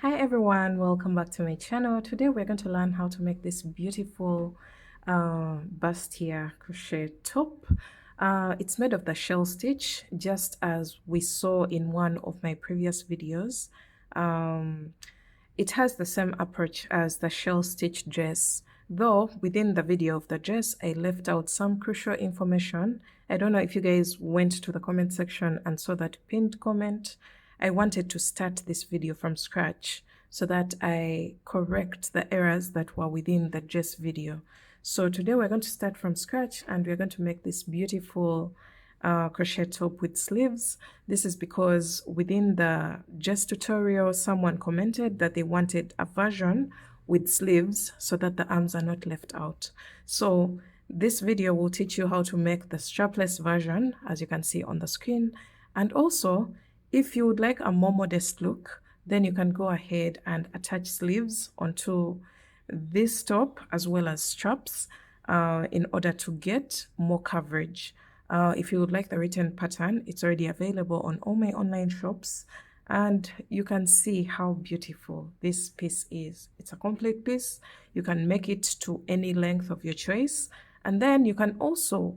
Hi everyone, welcome back to my channel. Today we're going to learn how to make this beautiful bustier crochet top. It's made of the shell stitch, just as we saw in one of my previous videos. It has the same approach as the shell stitch dress, though within the video of the dress I left out some crucial information. I don't know if you guys went to the comment section and saw that pinned comment. I wanted to start this video from scratch so that I correct the errors that were within the dress video. So today we're going to start from scratch and we're going to make this beautiful crochet top with sleeves. This is because within the dress tutorial someone commented that they wanted a version with sleeves so that the arms are not left out. So this video will teach you how to make the strapless version, as you can see on the screen. And also, if you would like a more modest look, then you can go ahead and attach sleeves onto this top as well as straps in order to get more coverage. If you would like the written pattern, it's already available on all my online shops, and you can see how beautiful this piece is. It's a complete piece. You can make it to any length of your choice, and then you can also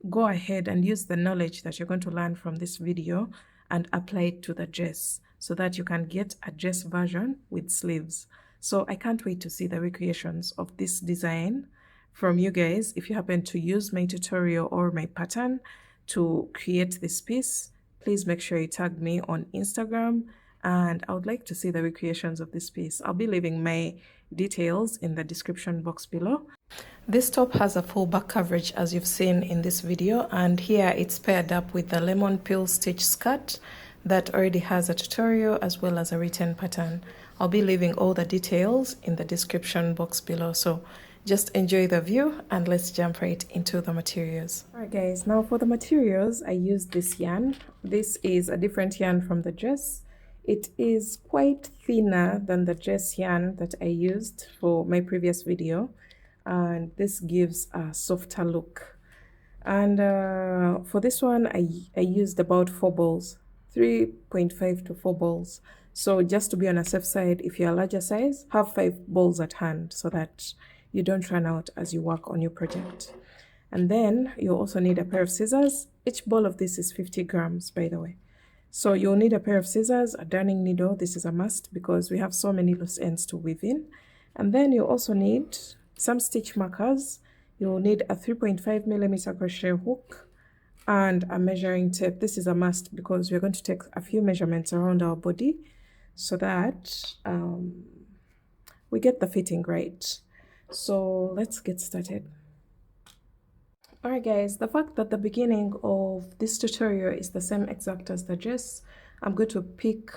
go ahead and use the knowledge that you're going to learn from this video and apply it to the dress so that you can get a dress version with sleeves. So I can't wait to see the recreations of this design from you guys. If you happen to use my tutorial or my pattern to create this piece, please make sure you tag me on Instagram, and I would like to see the recreations of this piece. I'll be leaving my details in the description box below. This top has a full back coverage as you've seen in this video, and here it's paired up with the lemon peel stitch skirt that already has a tutorial as well as a written pattern. I'll be leaving all the details in the description box below, so just enjoy the view and let's jump right into the materials. Alright guys, now for the materials I used this yarn. This is a different yarn from the dress. It is quite thinner than the dress yarn that I used for my previous video, and this gives a softer look. And for this one I used about 4 balls, 3.5 to 4 balls. So just to be on a safe side, if you're a larger size, have 5 balls at hand so that you don't run out as you work on your project. And then you also need a pair of scissors. Each ball of this is 50 grams, by the way. So you'll need a pair of scissors, a darning needle. This is a must because we have so many loose ends to weave in. And then you also need some stitch markers. You'll need a 3.5mm crochet hook and a measuring tape. This is a must because we're going to take a few measurements around our body so that we get the fitting right. So let's get started. Alright guys, the fact that the beginning of this tutorial is the same exact as the dress, I'm going to pick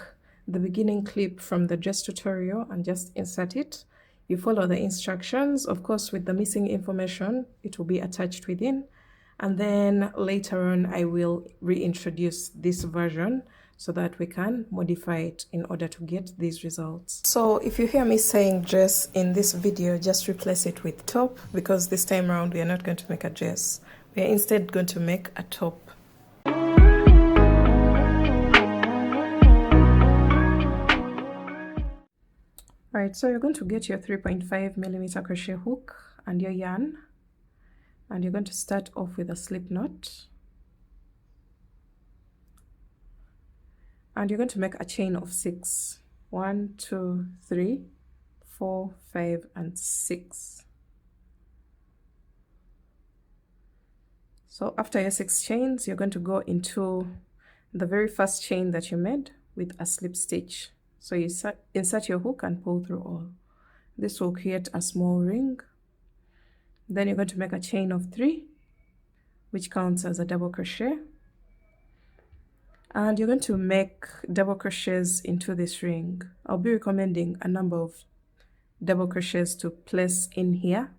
the beginning clip from the dress tutorial and just insert it. You follow the instructions, of course with the missing information, it will be attached within. And then later on I will reintroduce this version so that we can modify it in order to get these results. So if you hear me saying dress in this video, just replace it with top, because this time around we are not going to make a dress. We are instead going to make a top. Alright, so you're going to get your 3.5mm crochet hook and your yarn, and you're going to start off with a slip knot. And you're going to make a chain of 6. 1, 2, 3, 4, 5, and 6. So after your 6 chains, you're going to go into the very first chain that you made with a slip stitch. So you insert your hook and pull through all. This will create a small ring. Then you're going to make a chain of 3, which counts as a double crochet. And you're going to make double crochets into this ring. I'll be recommending a number of double crochets to place in here.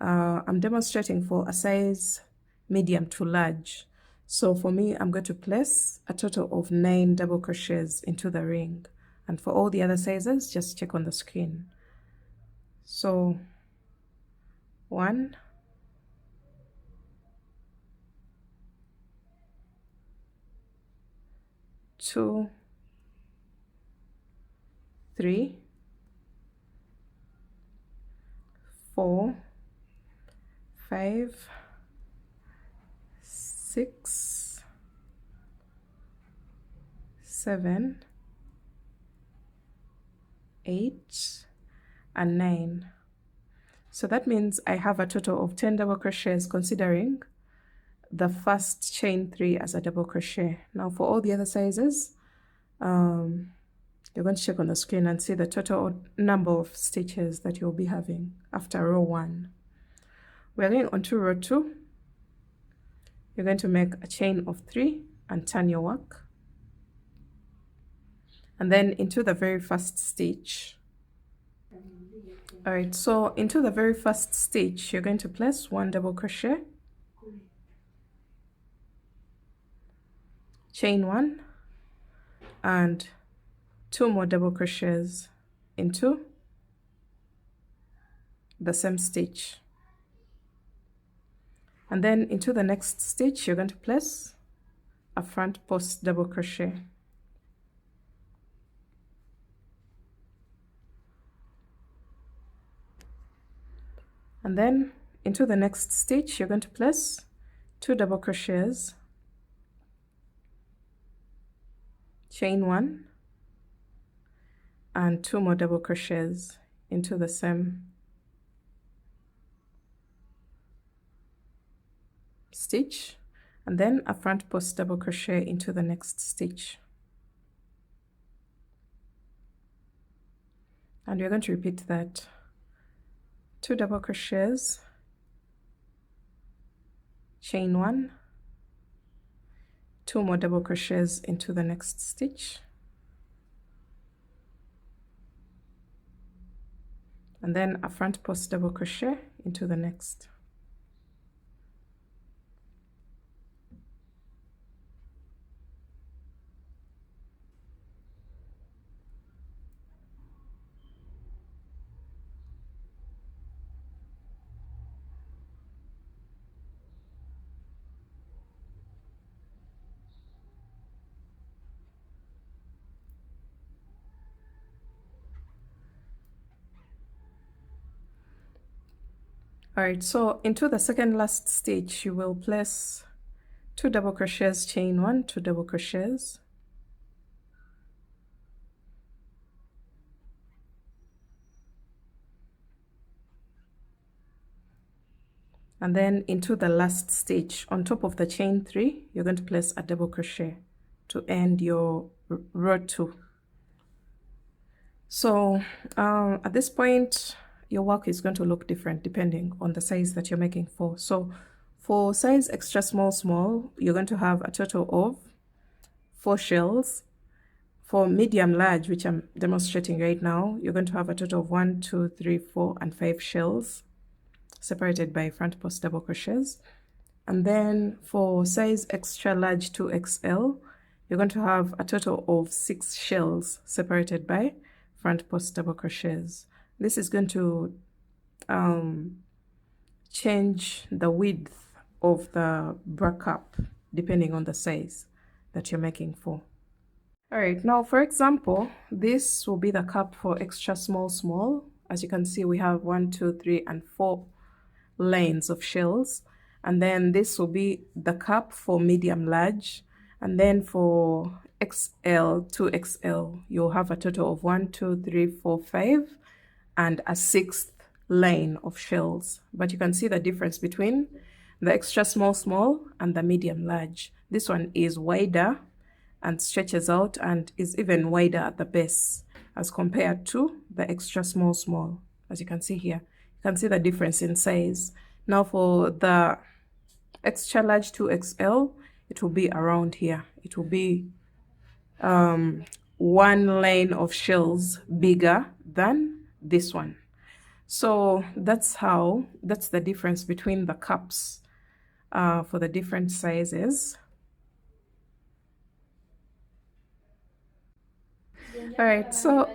I'm demonstrating for a size medium to large. So for me, I'm going to place a total of 9 double crochets into the ring. And for all the other sizes, just check on the screen. So 1, 2, 3, 4, 5, 6, 7, 8, and 9. So that means I have a total of 10 double crochets, considering the first chain 3 as a double crochet. Now for all the other sizes, you're going to check on the screen and see the total number of stitches that you'll be having after row 1. We're going on to row 2. You're going to make a chain of 3 and turn your work, and then into the very first stitch. Alright, so into the very first stitch, you're going to place 1 double crochet, chain 1, and 2 more double crochets into the same stitch. And then into the next stitch, you're going to place a front post double crochet. And then into the next stitch, you're going to place 2 double crochets, chain 1, and 2 more double crochets into the same stitch, and then a front post double crochet into the next stitch. And you're going to repeat that. 2 double crochets, chain 1, 2 more double crochets into the next stitch, and then a front post double crochet into the next. Alright, so into the second last stitch, you will place 2 double crochets, chain 1, 2 double crochets, and then into the last stitch, on top of the chain 3, you're going to place a double crochet to end your row 2. So at this point, your work is going to look different depending on the size that you're making for. So for size extra small, you're going to have a total of 4 shells. For medium large, which I'm demonstrating right now, you're going to have a total of 1, 2, 3, 4, and 5 shells separated by front post double crochets. And then for size extra large to XL, you're going to have a total of 6 shells separated by front post double crochets. This is going to change the width of the bra cup depending on the size that you're making for. Alright, now for example, this will be the cup for extra small. As you can see, we have 1, 2, 3, and 4 lanes of shells. And then this will be the cup for medium large. And then for XL to XL, you'll have a total of 1, 2, 3, 4, 5, and a 6th lane of shells. But you can see the difference between the extra small and the medium large. This one is wider and stretches out and is even wider at the base as compared to the extra small. As you can see here, you can see the difference in size. Now for the extra large to XL, it will be around here. It will be 1 lane of shells bigger than this one. So that's the difference between the cups for the different sizes. All right, so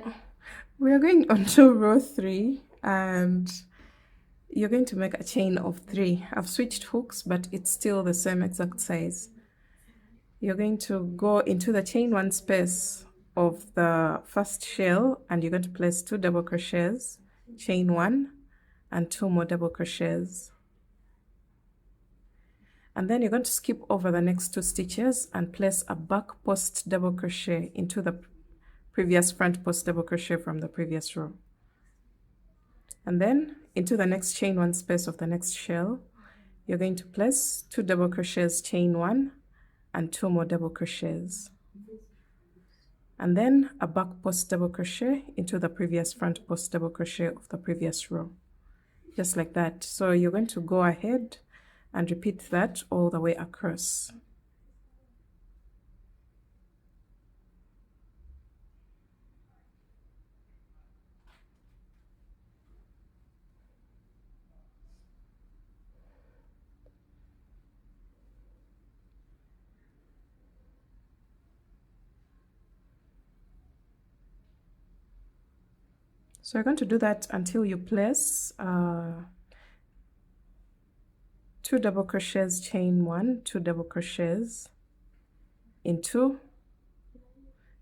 we're going on to row 3, and you're going to make a chain of 3. I've switched hooks, but it's still the same exact size. You're going to go into the chain 1 space of the first shell, and you're going to place 2 double crochets, chain 1 and 2 more double crochets, and then you're going to skip over the next 2 stitches and place a back post double crochet into the previous front post double crochet from the previous row, and then into the next chain 1 space of the next shell you're going to place 2 double crochets, chain 1 and 2 more double crochets, and then a back post double crochet into the previous front post double crochet of the previous row, just like that. So you're going to go ahead and repeat that all the way across. So you're going to do that until you place 2 double crochets, chain 1, 2 double crochets into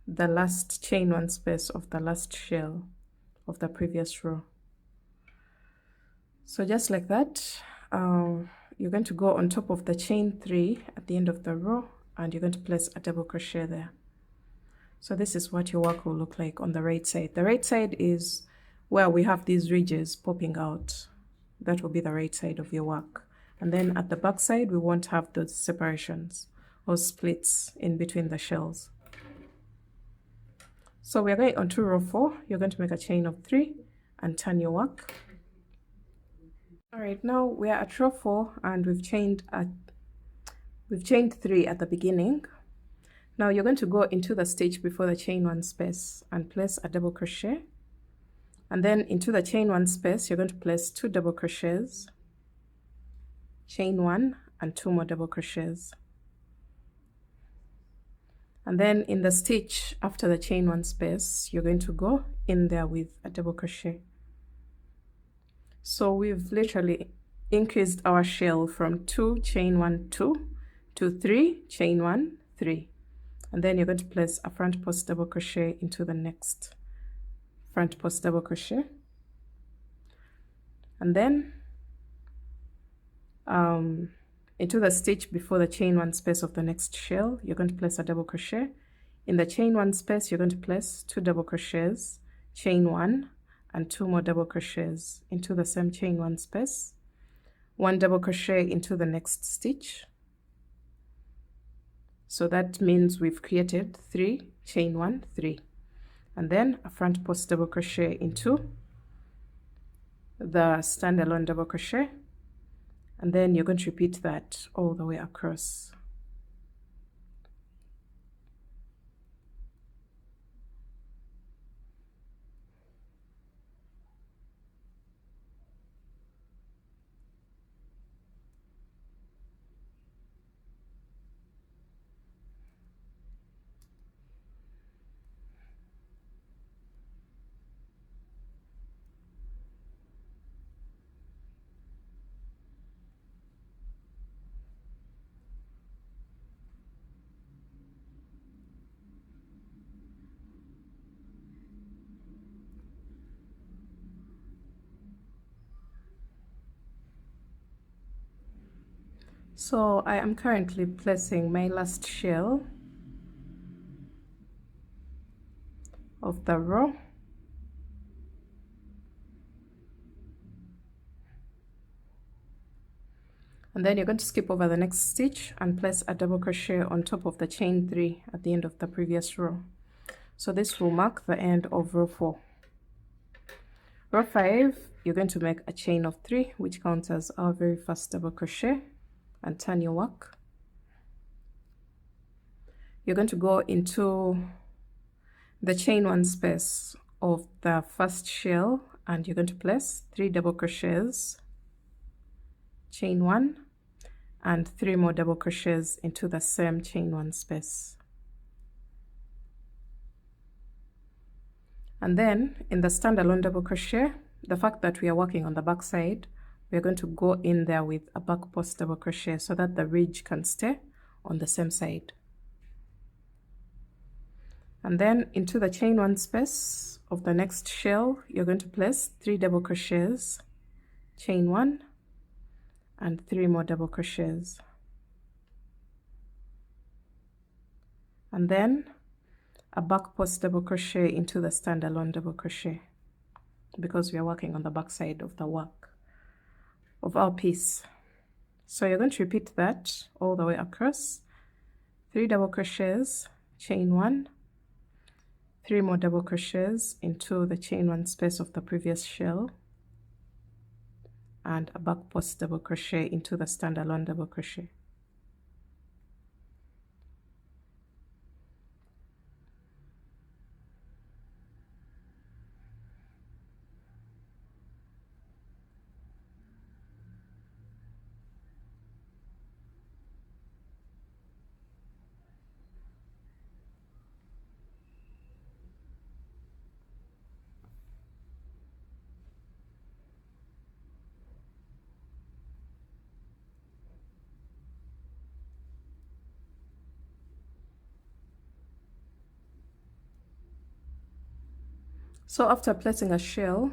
the last chain 1 space of the last shell of the previous row. So just like that, you're going to go on top of the chain 3 at the end of the row, and you're going to place a double crochet there. So this is what your work will look like on the right side. The right side is where we have these ridges popping out. That will be the right side of your work. And then at the back side, we won't have those separations or splits in between the shells. So we're going on to row 4. You're going to make a chain of 3 and turn your work. All right, now we are at row 4 and we've chained 3 at the beginning. Now you're going to go into the stitch before the chain 1 space and place a double crochet, and then into the chain 1 space you're going to place 2 double crochets, chain 1 and 2 more double crochets, and then in the stitch after the chain 1 space you're going to go in there with a double crochet. So we've literally increased our shell from 2 chain 1 2 to 3 chain 1 3, and then you're going to place a front post double crochet into the next front post double crochet, and then into the stitch before the chain 1 space of the next shell you're going to place a double crochet. In the chain 1 space you're going to place 2 double crochets, chain 1 and 2 more double crochets into the same chain 1 space, 1 double crochet into the next stitch. So that means we've created 3 chain 1 3, and then a front post double crochet into the standalone double crochet, and then you're going to repeat that all the way across. So I am currently placing my last shell of the row, and then you're going to skip over the next stitch and place a double crochet on top of the chain 3 at the end of the previous row. So this will mark the end of row 4. Row 5, you're going to make a chain of 3, which counts as our very first double crochet, and turn your work. You're going to go into the chain 1 space of the first shell and you're going to place 3 double crochets, chain 1 and 3 more double crochets into the same chain 1 space. And then in the standalone double crochet, the fact that we are working on the back side, we're going to go in there with a back post double crochet so that the ridge can stay on the same side. And then into the chain 1 space of the next shell, you're going to place 3 double crochets, chain 1, and 3 more double crochets. And then a back post double crochet into the standalone double crochet, because we are working on the back side of the work of our piece. So you're going to repeat that all the way across. 3 double crochets, chain 1, 3 more double crochets into the chain 1 space of the previous shell, and a back post double crochet into the standalone double crochet. So after placing a shell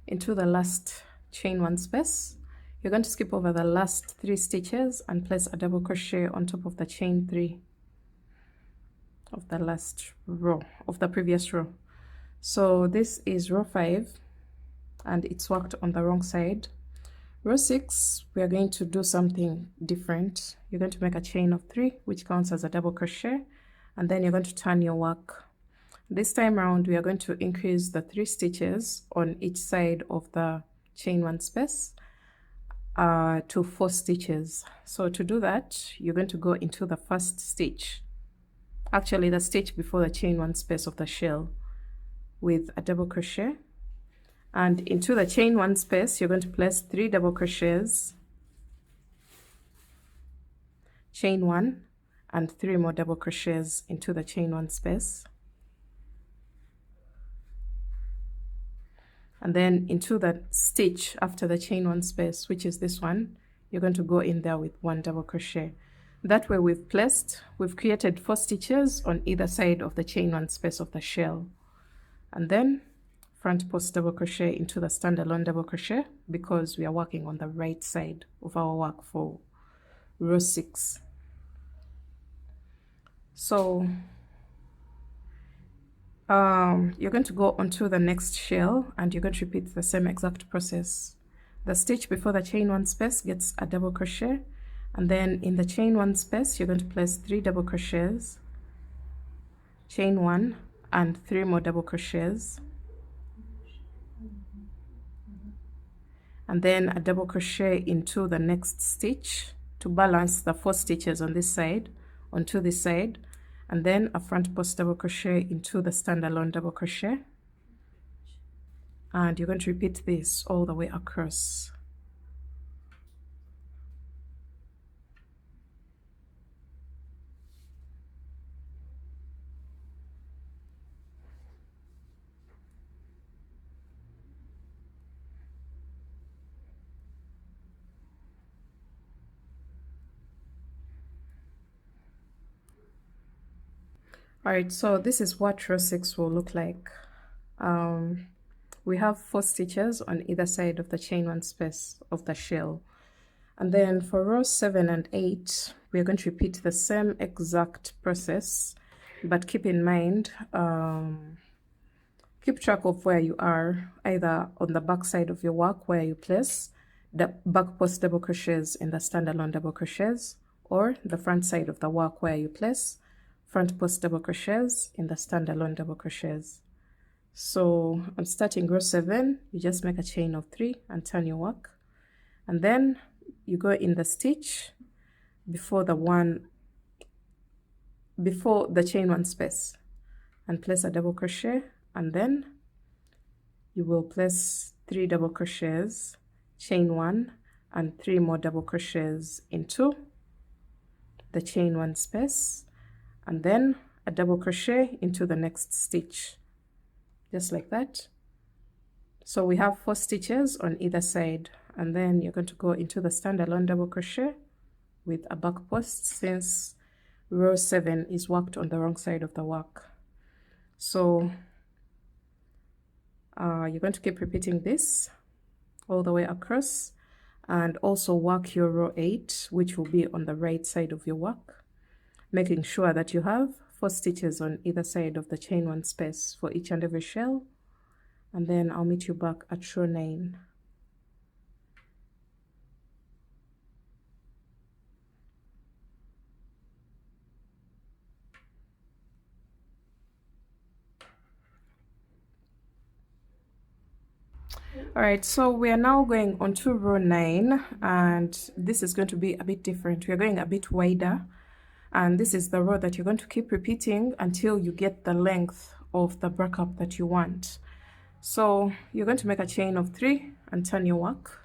into the last chain 1 space, you're going to skip over the last 3 stitches and place a double crochet on top of the chain 3 of the last row of the previous row. So this is row 5 and it's worked on the wrong side. Row 6, we are going to do something different. You're going to make a chain of 3, which counts as a double crochet, and then you're going to turn your work. This time around, we are going to increase the 3 stitches on each side of the chain 1 space to 4 stitches. So to do that, you're going to go into the first stitch, actually the stitch before the chain 1 space of the shell, with a double crochet, and into the chain 1 space you're going to place 3 double crochets, chain 1, and 3 more double crochets into the chain 1 space. And then into the stitch after the chain 1 space, which is this one, you're going to go in there with 1 double crochet. That way we've created 4 stitches on either side of the chain 1 space of the shell. And then front post double crochet into the standalone double crochet, because we are working on the right side of our work for row 6. So you're going to go onto the next shell and you're going to repeat the same exact process. The stitch before the chain 1 space gets a double crochet, and then in the chain 1 space you're going to place 3 double crochets, chain 1, and 3 more double crochets, and then a double crochet into the next stitch to balance the 4 stitches on this side onto this side, and then a front post double crochet into the standalone double crochet, and you're going to repeat this all the way across. Alright, so this is what row 6 will look like. We have 4 stitches on either side of the chain 1 space of the shell. And then for row 7 and 8, we are going to repeat the same exact process, but keep in mind, keep track of where you are, either on the back side of your work where you place the back post double crochets in the standalone double crochets, or the front side of the work where you place front post double crochets in the standalone double crochets. So I'm starting row 7, you just make a chain of 3 and turn your work, and then you go in the stitch before the chain 1 space and place a double crochet, and then you will place 3 double crochets, chain 1, and 3 more double crochets into the chain 1 space, and then a double crochet into the next stitch, just like that. So we have 4 stitches on either side, and then you're going to go into the standalone double crochet with a back post, since row 7 is worked on the wrong side of the work. So you're going to keep repeating this all the way across, and also work your row 8, which will be on the right side of your work, making sure that you have 4 stitches on either side of the chain 1 space for each and every shell. And then I'll meet you back at row 9. All right, so we are now going on to row 9, and this is going to be a bit different. We are going a bit wider, and this is the row that you're going to keep repeating until you get the length of the break-up that you want. So you're going to make a chain of 3 and turn your work,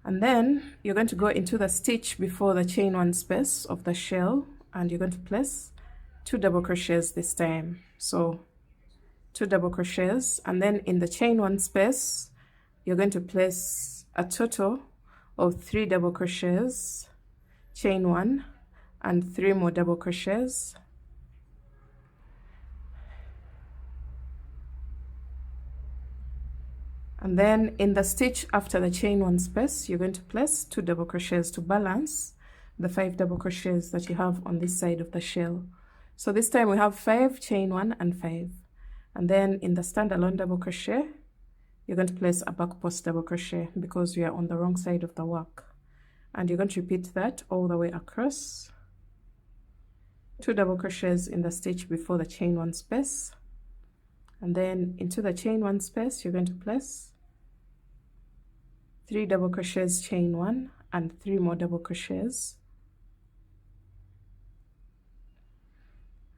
and then you're going to go into the stitch before the chain 1 space of the shell, and you're going to place 2 double crochets this time. So 2 double crochets, and then in the chain 1 space you're going to place a total of 3 double crochets, chain 1, and 3 more double crochets, and then in the stitch after the chain 1 space you're going to place 2 double crochets to balance the 5 double crochets that you have on this side of the shell. So this time we have 5, chain 1, and 5. And then in the standalone double crochet you're going to place a back post double crochet because we are on the wrong side of the work, and you're going to repeat that all the way across. 2 double crochets in the stitch before the chain 1 space, and then into the chain 1 space you're going to place 3 double crochets, chain 1, and 3 more double crochets.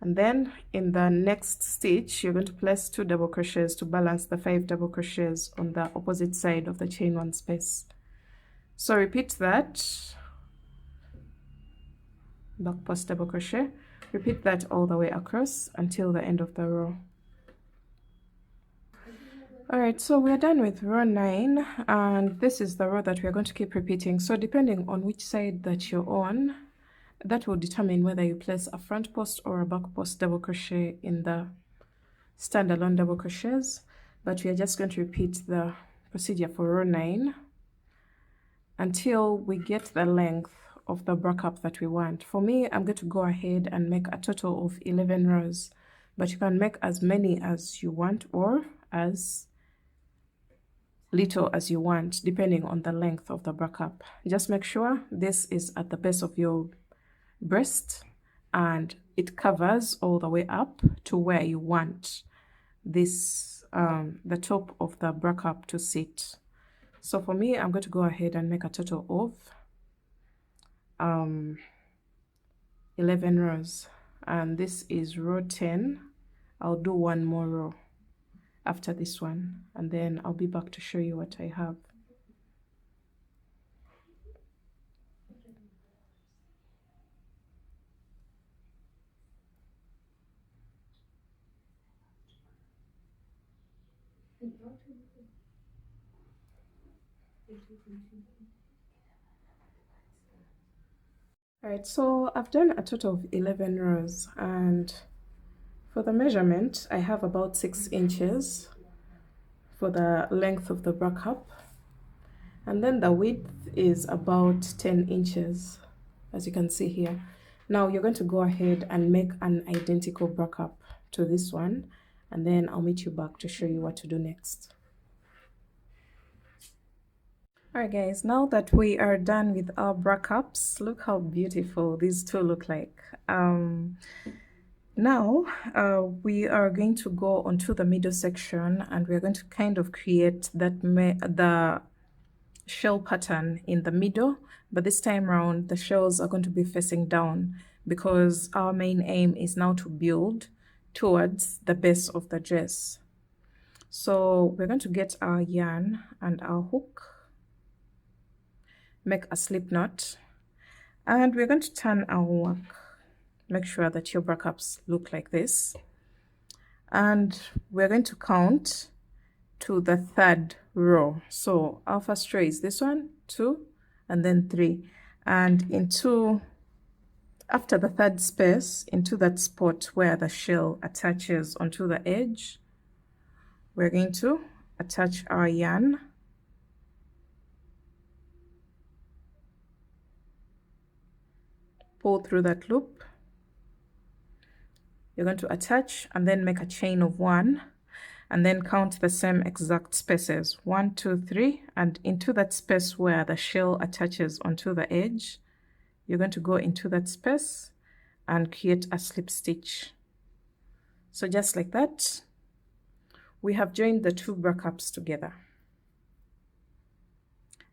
And then in the next stitch you're going to place 2 double crochets to balance the 5 double crochets on the opposite side of the chain 1 space. So repeat that, back post double crochet, repeat that all the way across until the end of the row. Alright, so we're done with row 9, and this is the row that we're going to keep repeating. So depending on which side that you're on, that will determine whether you place a front post or a back post double crochet in the standalone double crochets. But we are just going to repeat the procedure for row 9 until we get the length of the break-up that we want. For me, I'm going to go ahead and make a total of 11 rows, but you can make as many as you want or as little as you want depending on the length of the break-up. Just make sure this is at the base of your breast and it covers all the way up to where you want this the top of the break-up to sit. So for me, I'm going to go ahead and make a total of 11 rows, and this is row 10. I'll do one more row after this one, and then I'll be back to show you what I have. Alright, so I've done a total of 11 rows, and for the measurement I have about 6 inches for the length of the break-up, and then the width is about 10 inches as you can see here. Now you're going to go ahead and make an identical break-up to this one, and then I'll meet you back to show you what to do next. Alright guys, now that we are done with our break-ups, look how beautiful these two look like. Now we are going to go onto the middle section, and we're going to kind of create that the shell pattern in the middle, but this time around the shells are going to be facing down because our main aim is now to build towards the base of the dress. So we're going to get our yarn and our hook, make a slip knot, and we're going to turn our work. Make sure that your break-ups look like this, and we're going to count to the 3rd row. So our first row is this one, 2, and then 3, and into after the third space, into that spot where the shell attaches onto the edge, we're going to attach our yarn. Pull through that loop. You're going to attach and then make a chain of 1, and then count the same exact spaces, 1, 2, 3, and into that space where the shell attaches onto the edge, you're going to go into that space and create a slip stitch. So just like that, we have joined the 2 bra-caps together.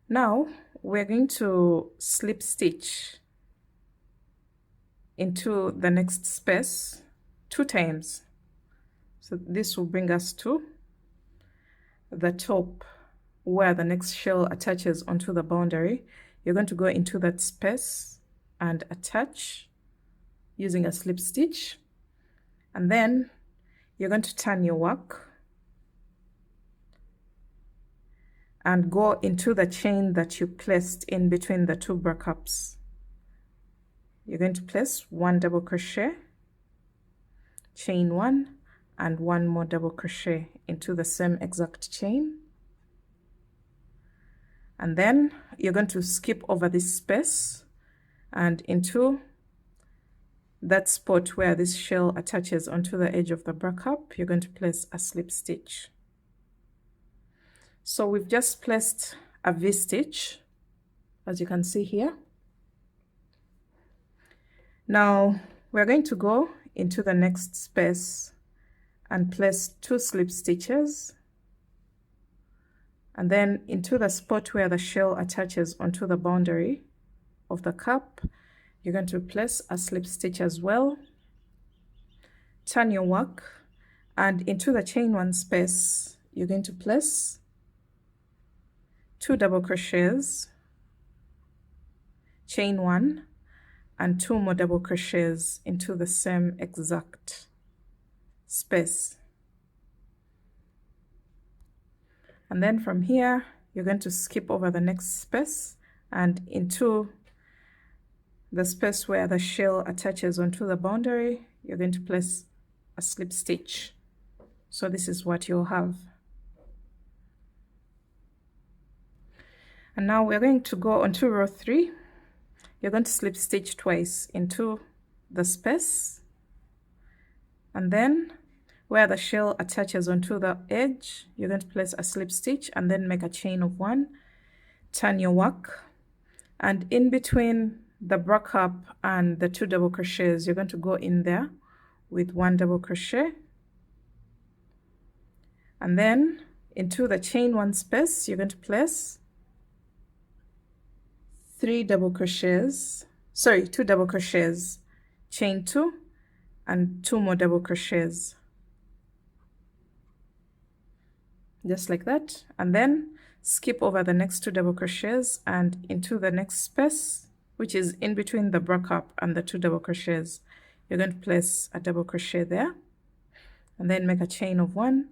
Now we're going to slip stitch into the next space 2 times. So this will bring us to the top where the next shell attaches onto the boundary. You're going to go into that space and attach using a slip stitch, and then you're going to turn your work and go into the chain that you placed in between the 2 bra-caps. You're going to place 1 double crochet, chain 1, and 1 more double crochet into the same exact chain, and then you're going to skip over this space and into that spot where this shell attaches onto the edge of the bra-cap, you're going to place a slip stitch. So we've just placed a V-stitch, as you can see here. Now we're going to go into the next space and place 2 slip stitches, and then into the spot where the shell attaches onto the boundary of the cap, you're going to place a slip stitch as well. Turn your work, and into the chain 1 space, you're going to place 2 double crochets, chain 1, and 2 more double crochets into the same exact space. And then from here, you're going to skip over the next space and into the space where the shell attaches onto the boundary, you're going to place a slip stitch. So this is what you'll have. And now we're going to go onto row 3. You're going to slip stitch twice into the space, and then where the shell attaches onto the edge, you're going to place a slip stitch and then make a chain of 1. Turn your work, and in between the bra-cap and the 2 double crochets, you're going to go in there with 1 double crochet, and then into the chain 1 space, you're going to place 2 double crochets, chain 2, and 2 more double crochets, just like that, and then skip over the next 2 double crochets and into the next space, which is in between the bra-cap and the 2 double crochets. You're going to place a double crochet there, and then make a chain of 1,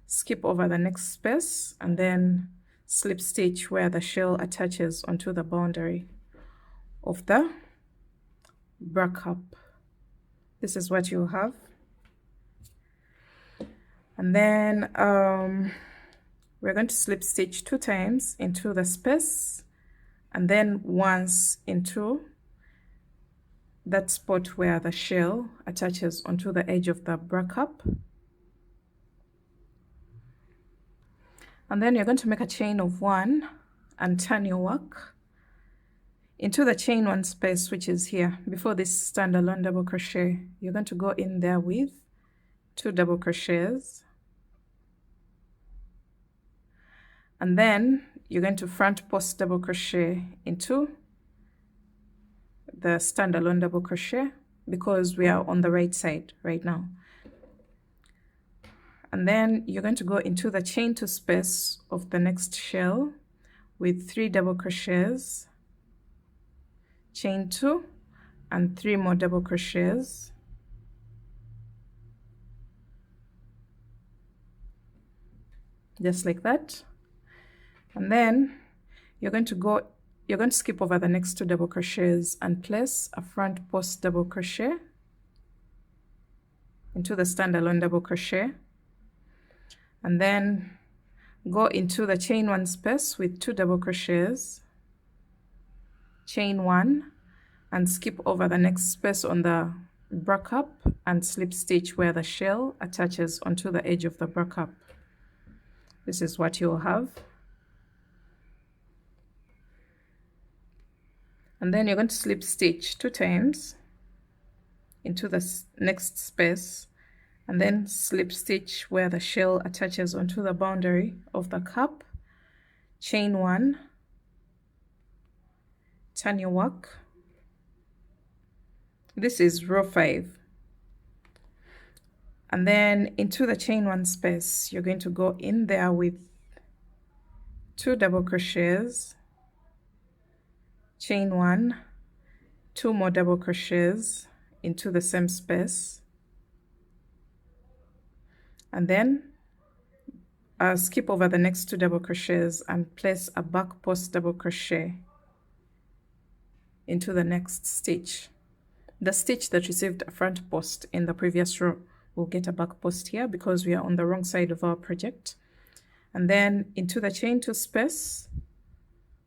skip over the next space, and then slip stitch where the shell attaches onto the boundary of the bra-cap. This is what you'll have. And then we're going to slip stitch 2 times into the space, and then once into that spot where the shell attaches onto the edge of the bra-cap. And then you're going to make a chain of 1 and turn your work into the chain 1 space, which is here before this standalone double crochet. You're going to go in there with 2 double crochets, and then you're going to front post double crochet into the standalone double crochet because we are on the right side right now. And then you're going to go into the chain 2 space of the next shell with 3 double crochets, chain 2, and 3 more double crochets, just like that. And then you're going to go you're going to skip over the next 2 double crochets and place a front post double crochet into the standalone double crochet, and then go into the chain 1 space with 2 double crochets, chain 1, and skip over the next space on the backup and slip stitch where the shell attaches onto the edge of the backup. This is what you'll have. And then you're going to slip stitch 2 times into the next space, and then slip stitch where the shell attaches onto the boundary of the cup, chain 1, turn your work. This is row 5. And then into the chain 1 space, you're going to go in there with 2 double crochets, chain 1, 2 more double crochets into the same space, and then skip over the next 2 double crochets and place a back post double crochet into the next stitch. The stitch that received a front post in the previous row will get a back post here because we are on the wrong side of our project. And then into the chain 2 space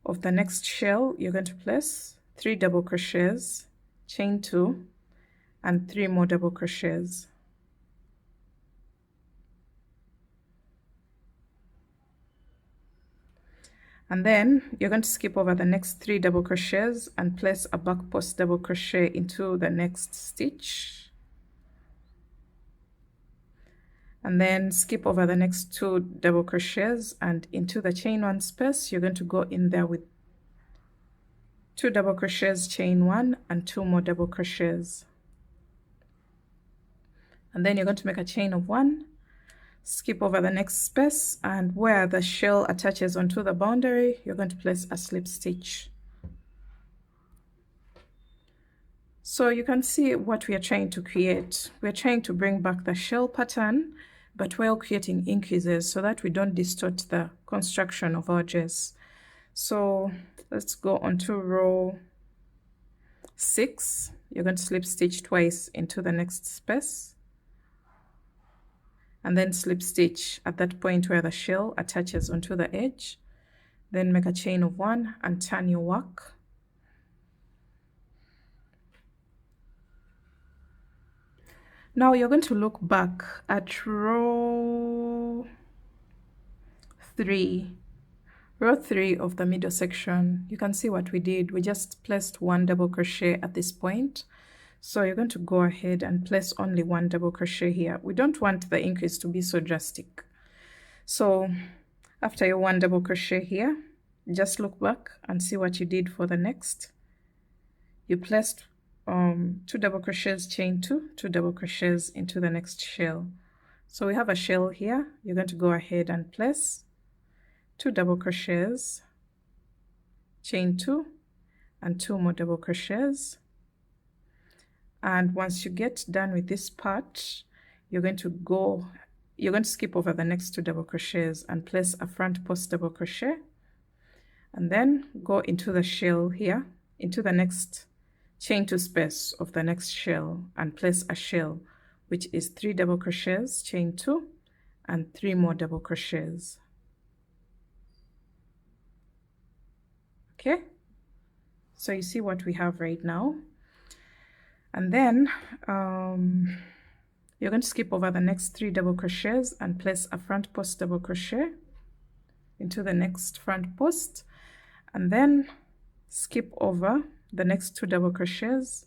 of the next shell, you're going to place 3 double crochets, chain 2, and 3 more double crochets. And then you're going to skip over the next 3 double crochets and place a back post double crochet into the next stitch, and then skip over the next 2 double crochets, and into the chain 1 space you're going to go in there with 2 double crochets, chain 1, and 2 more double crochets. And then you're going to make a chain of 1, skip over the next space, and where the shell attaches onto the boundary, you're going to place a slip stitch. So you can see what we are trying to create. We're trying to bring back the shell pattern, but while creating increases so that we don't distort the construction of our dress. So let's go on to row 6. You're going to slip stitch twice into the next space, and then slip stitch at that point where the shell attaches onto the edge. Then make a chain of 1 and turn your work. Now you're going to look back at row 3. Row 3 of the middle section. You can see what we did. We just placed 1 double crochet at this point. So you're going to go ahead and place only 1 double crochet here. We don't want the increase to be so drastic. So after your 1 double crochet here, just look back and see what you did for the next. You placed 2 double crochets, chain 2, 2 double crochets into the next shell. So we have a shell here. You're going to go ahead and place 2 double crochets, chain 2, and 2 more double crochets. And once you get done with this part, you're going to skip over the next 2 double crochets and place a front post double crochet, and then go into the shell here, into the next chain 2 space of the next shell, and place a shell, which is 3 double crochets, chain 2, and 3 more double crochets. Okay, so you see what we have right now. And then you're going to skip over the next 3 double crochets and place a front post double crochet into the next front post, and then skip over the next 2 double crochets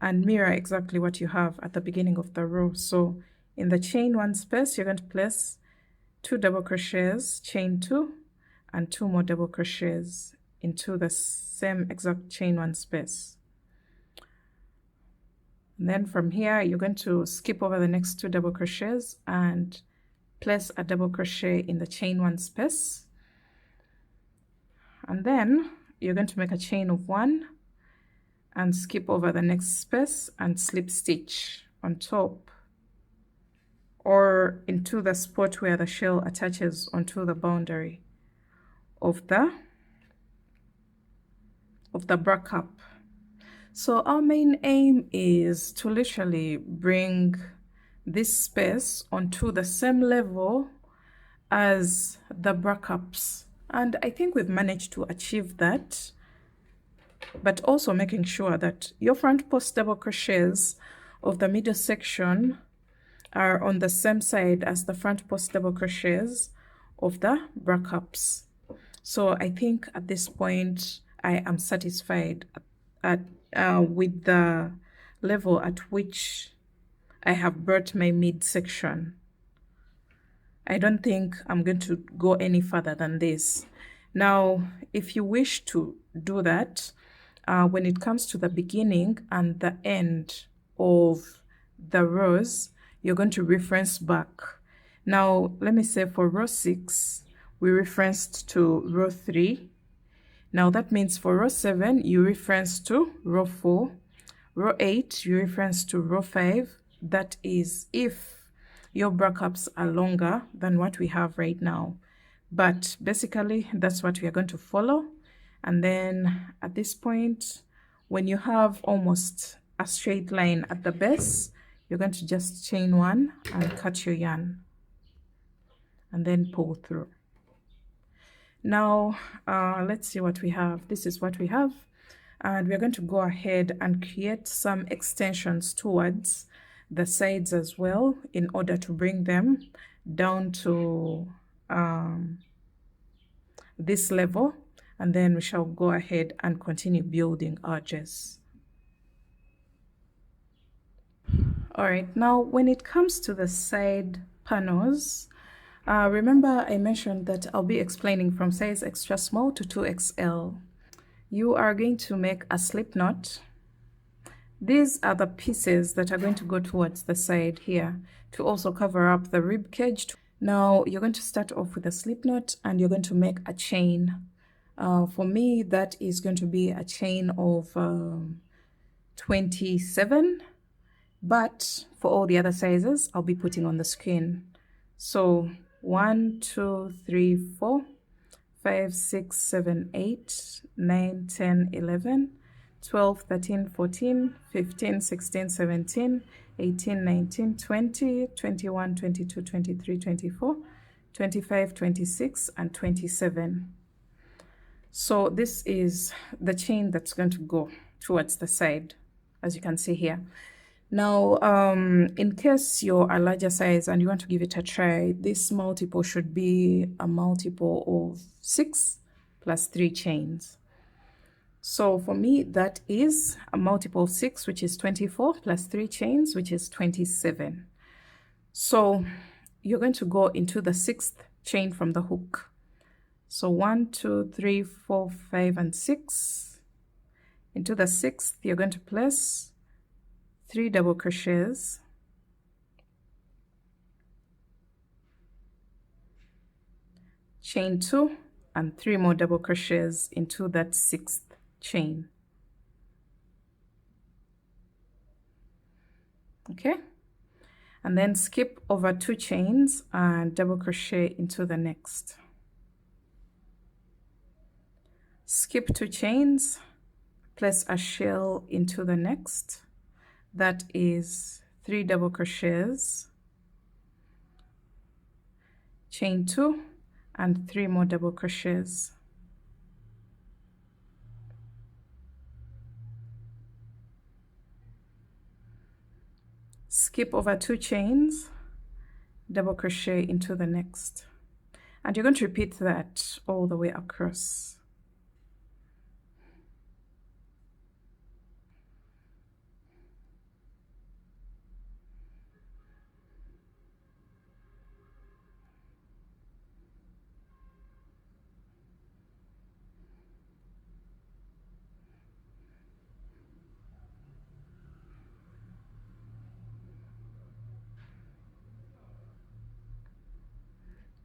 and mirror exactly what you have at the beginning of the row. So in the chain 1 space, you're going to place 2 double crochets, chain 2, and 2 more double crochets into the same exact chain 1 space. And then from here, you're going to skip over the next 2 double crochets and place a double crochet in the chain 1 space. And then you're going to make a chain of 1 and skip over the next space and slip stitch on top or into the spot where the shell attaches onto the boundary of the of the bra cup. So our main aim is to literally bring this space onto the same level as the bra cups, and I think we've managed to achieve that, but also making sure that your front post double crochets of the middle section are on the same side as the front post double crochets of the bra cups. So I think at this point I am satisfied with the level at which I have brought my mid section. I don't think I'm going to go any further than this. Now, if you wish to do that, when it comes to the beginning and the end of the rows, you're going to reference back. Now, let me say for row 6, we referenced to row 3. Now that means for row 7, you reference to row 4. Row 8, you reference to row 5. That is if your bra cups are longer than what we have right now. But basically, that's what we are going to follow. And then at this point, when you have almost a straight line at the base, you're going to just chain 1 and cut your yarn. And then pull through. Now, let's see what we have. This is what we have. And we're going to go ahead and create some extensions towards the sides as well in order to bring them down to this level, and then we shall go ahead and continue building our dress. All right, now when it comes to the side panels, remember I mentioned that I'll be explaining from size extra small to 2XL. You are going to make a slip knot. These are the pieces that are going to go towards the side here to also cover up the rib cage. Now you're going to start off with a slip knot and you're going to make a chain. For me, that is going to be a chain of 27, but for all the other sizes, I'll be putting on the screen. So 1, 2, 3, 4, 5, 6, 7, 8, 9, 10, 11, 12, 13, 14, 15, 16, 17, 18, 19, 20, 21, 22, 23, 24, 25, 26, and 27. So this is the chain that's going to go towards the side, as you can see here. Now, in case you're a larger size and you want to give it a try, this multiple should be a multiple of 6 plus 3 chains. So for me, that is a multiple of 6, which is 24, plus 3 chains, which is 27. So you're going to go into the 6th chain from the hook. So 1, 2, 3, 4, 5, and 6. Into the 6th, you're going to place 3 double crochets, chain 2, and 3 more double crochets into that 6th chain. Okay, and then skip over 2 chains and double crochet into the next. Skip 2 chains, place a shell into the next. That is 3 double crochets, chain 2, and 3 more double crochets. Skip over 2 chains, double crochet into the next. And you're going to repeat that all the way across.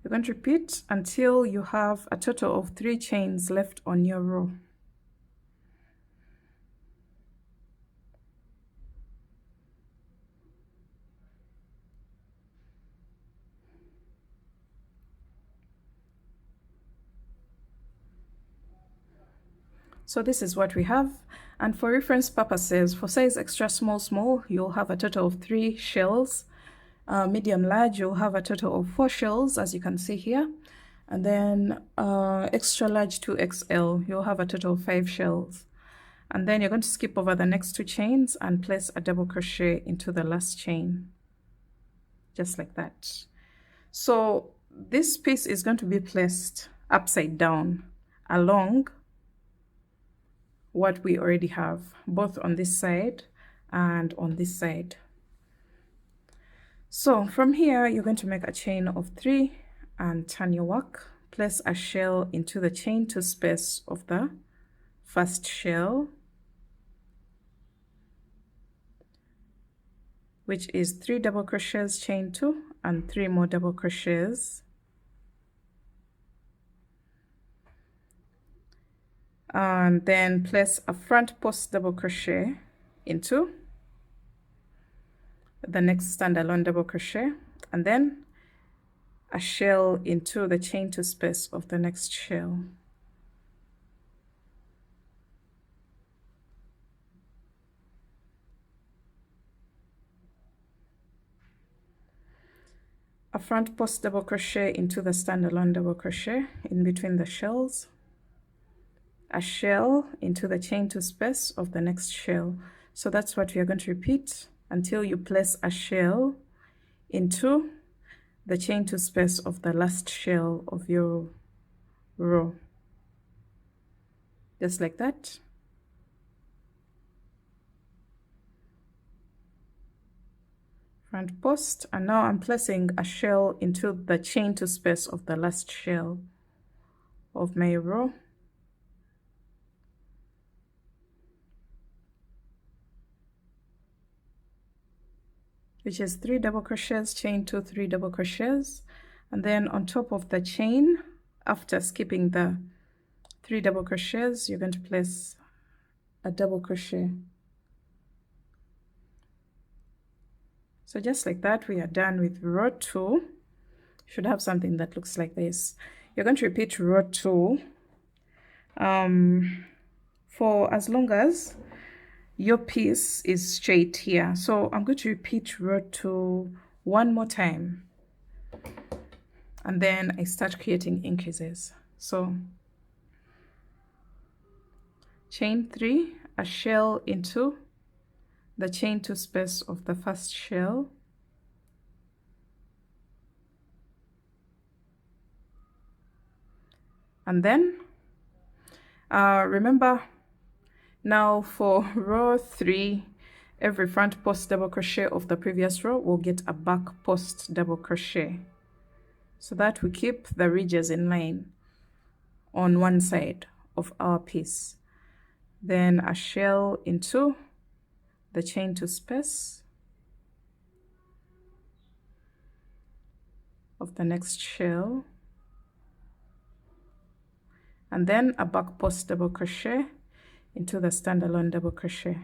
You're going to repeat until you have a total of 3 chains left on your row. So this is what we have. And for reference purposes, for size extra small, small, you'll have a total of 3 shells. Medium large, you'll have a total of 4 shells, as you can see here. And then extra large to XL, you'll have a total of 5 shells. And then you're going to skip over the next 2 chains and place a double crochet into the last chain, just like that. So this piece is going to be placed upside down along what we already have, both on this side and on this side. So from here, you're going to make a chain of 3 and turn your work. Place a shell into the chain 2 space of the first shell, which is 3 double crochets, chain 2, and 3 more double crochets. And then place a front post double crochet into the next standalone double crochet, and then a shell into the chain 2 space of the next shell. A front post double crochet into the standalone double crochet in between the shells, a shell into the chain 2 space of the next shell. So that's what we are going to repeat until you place a shell into the chain 2 space of the last shell of your row, just like that. Front post, and now I'm placing a shell into the chain 2 space of the last shell of my row. Which is 3 double crochets, chain 2, 3 double crochets, and then on top of the chain, after skipping the 3 double crochets, you're going to place a double crochet. So just like that, we are done with row 2. You should have something that looks like this. You're going to repeat row 2 for as long as your piece is straight here. So I'm going to repeat row 2 one more time, and then I start creating increases. So chain 3, a shell into the chain 2 space of the first shell, and then remember, now for row 3, every front post double crochet of the previous row will get a back post double crochet, so that we keep the ridges in line on one side of our piece. Then a shell into the chain 2 space of the next shell, and then a back post double crochet into the standalone double crochet.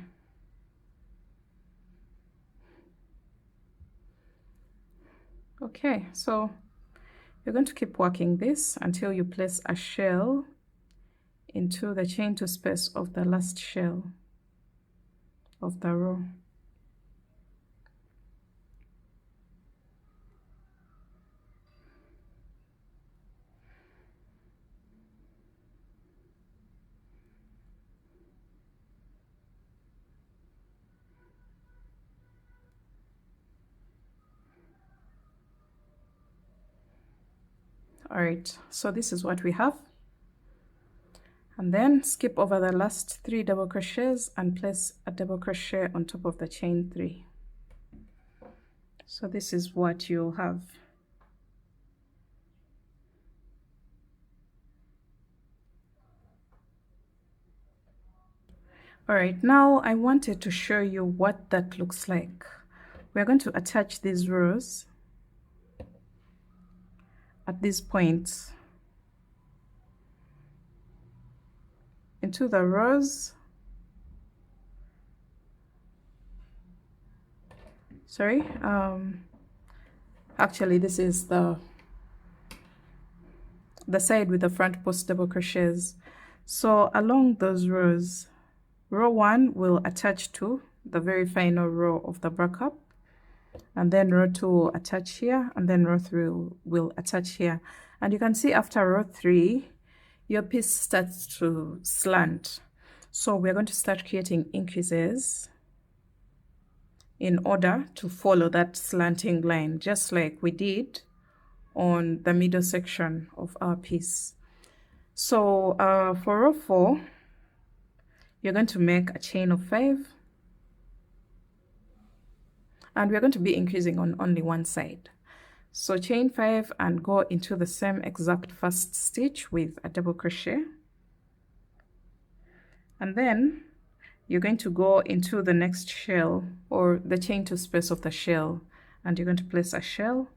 Okay, so you're going to keep working this until you place a shell into the chain 2 space of the last shell of the row. All right, so this is what we have. And then skip over the last 3 double crochets and place a double crochet on top of the chain 3. So this is what you'll have. All right, now I wanted to show you what that looks like. We're going to attach these rows at these points into the rows. Sorry, actually this is the side with the front post double crochets. So along those rows, row 1 will attach to the very final row of the backup, and then row 2 will attach here, and then row 3 will attach here. And you can see after row 3 your piece starts to slant. So we're going to start creating increases in order to follow that slanting line, just like we did on the middle section of our piece. So for row 4, you're going to make a chain of 5, and we're going to be increasing on only one side. So chain 5 and go into the same exact first stitch with a double crochet, and then you're going to go into the next shell, or the chain 2 space of the shell, and you're going to place a shell,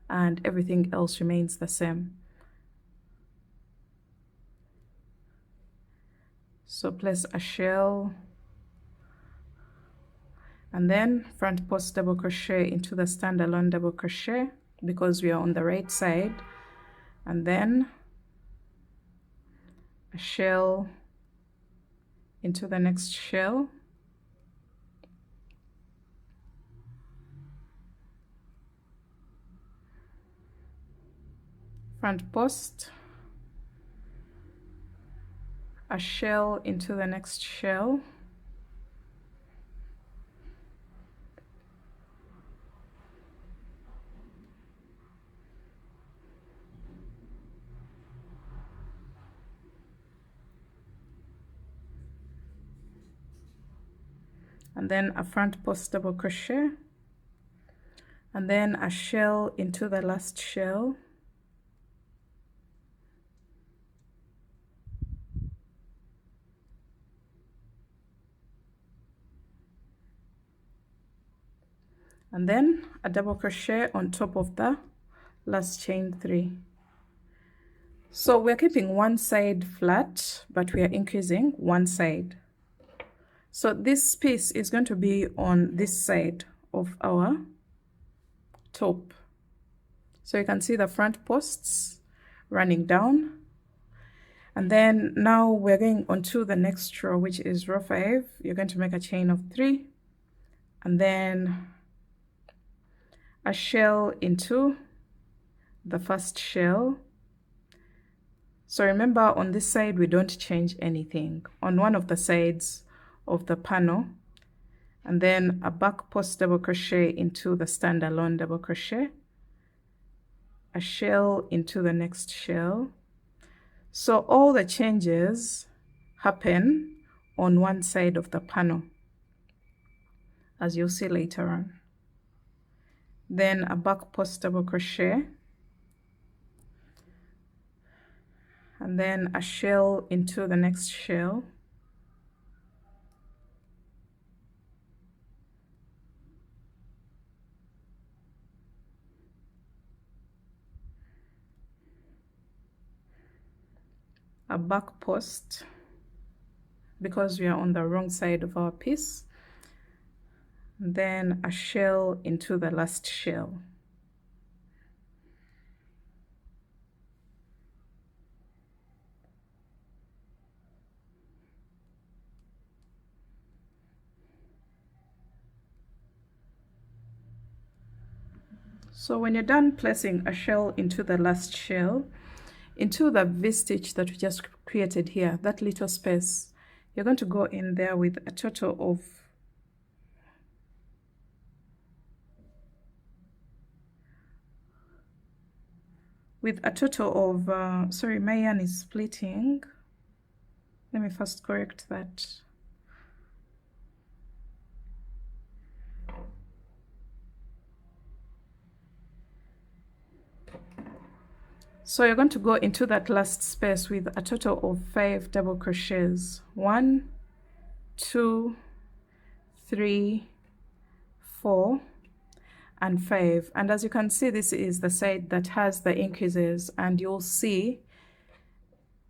and everything else remains the same. So place a shell, and then front post double crochet into the standalone double crochet because we are on the right side, and then a shell into the next shell, front post, a shell into the next shell, and then a front post double crochet, and then a shell into the last shell, and then a double crochet on top of the last chain 3. So we're keeping one side flat, but we are increasing one side. So this piece is going to be on this side of our top. So you can see the front posts running down. And then now we're going on to the next row, which is row 5. You're going to make a chain of 3, and then a shell into the first shell. So remember, on this side we don't change anything, on one of the sides of the panel, and then a back post double crochet into the standalone double crochet, a shell into the next shell. So all the changes happen on one side of the panel, as you'll see later on. Then a back post double crochet, and then a shell into the next shell, a back post because we are on the wrong side of our piece, then a shell into the last shell. So when you're done placing a shell into the last shell, into the V-stitch that we just created here, that little space, you're going to go in there with a total of sorry, my yarn is splitting. Let me first correct that. So you're going to go into that last space with a total of 5 double crochets. 1, 2, 3, 4, and 5. And as you can see, this is the side that has the increases, and you'll see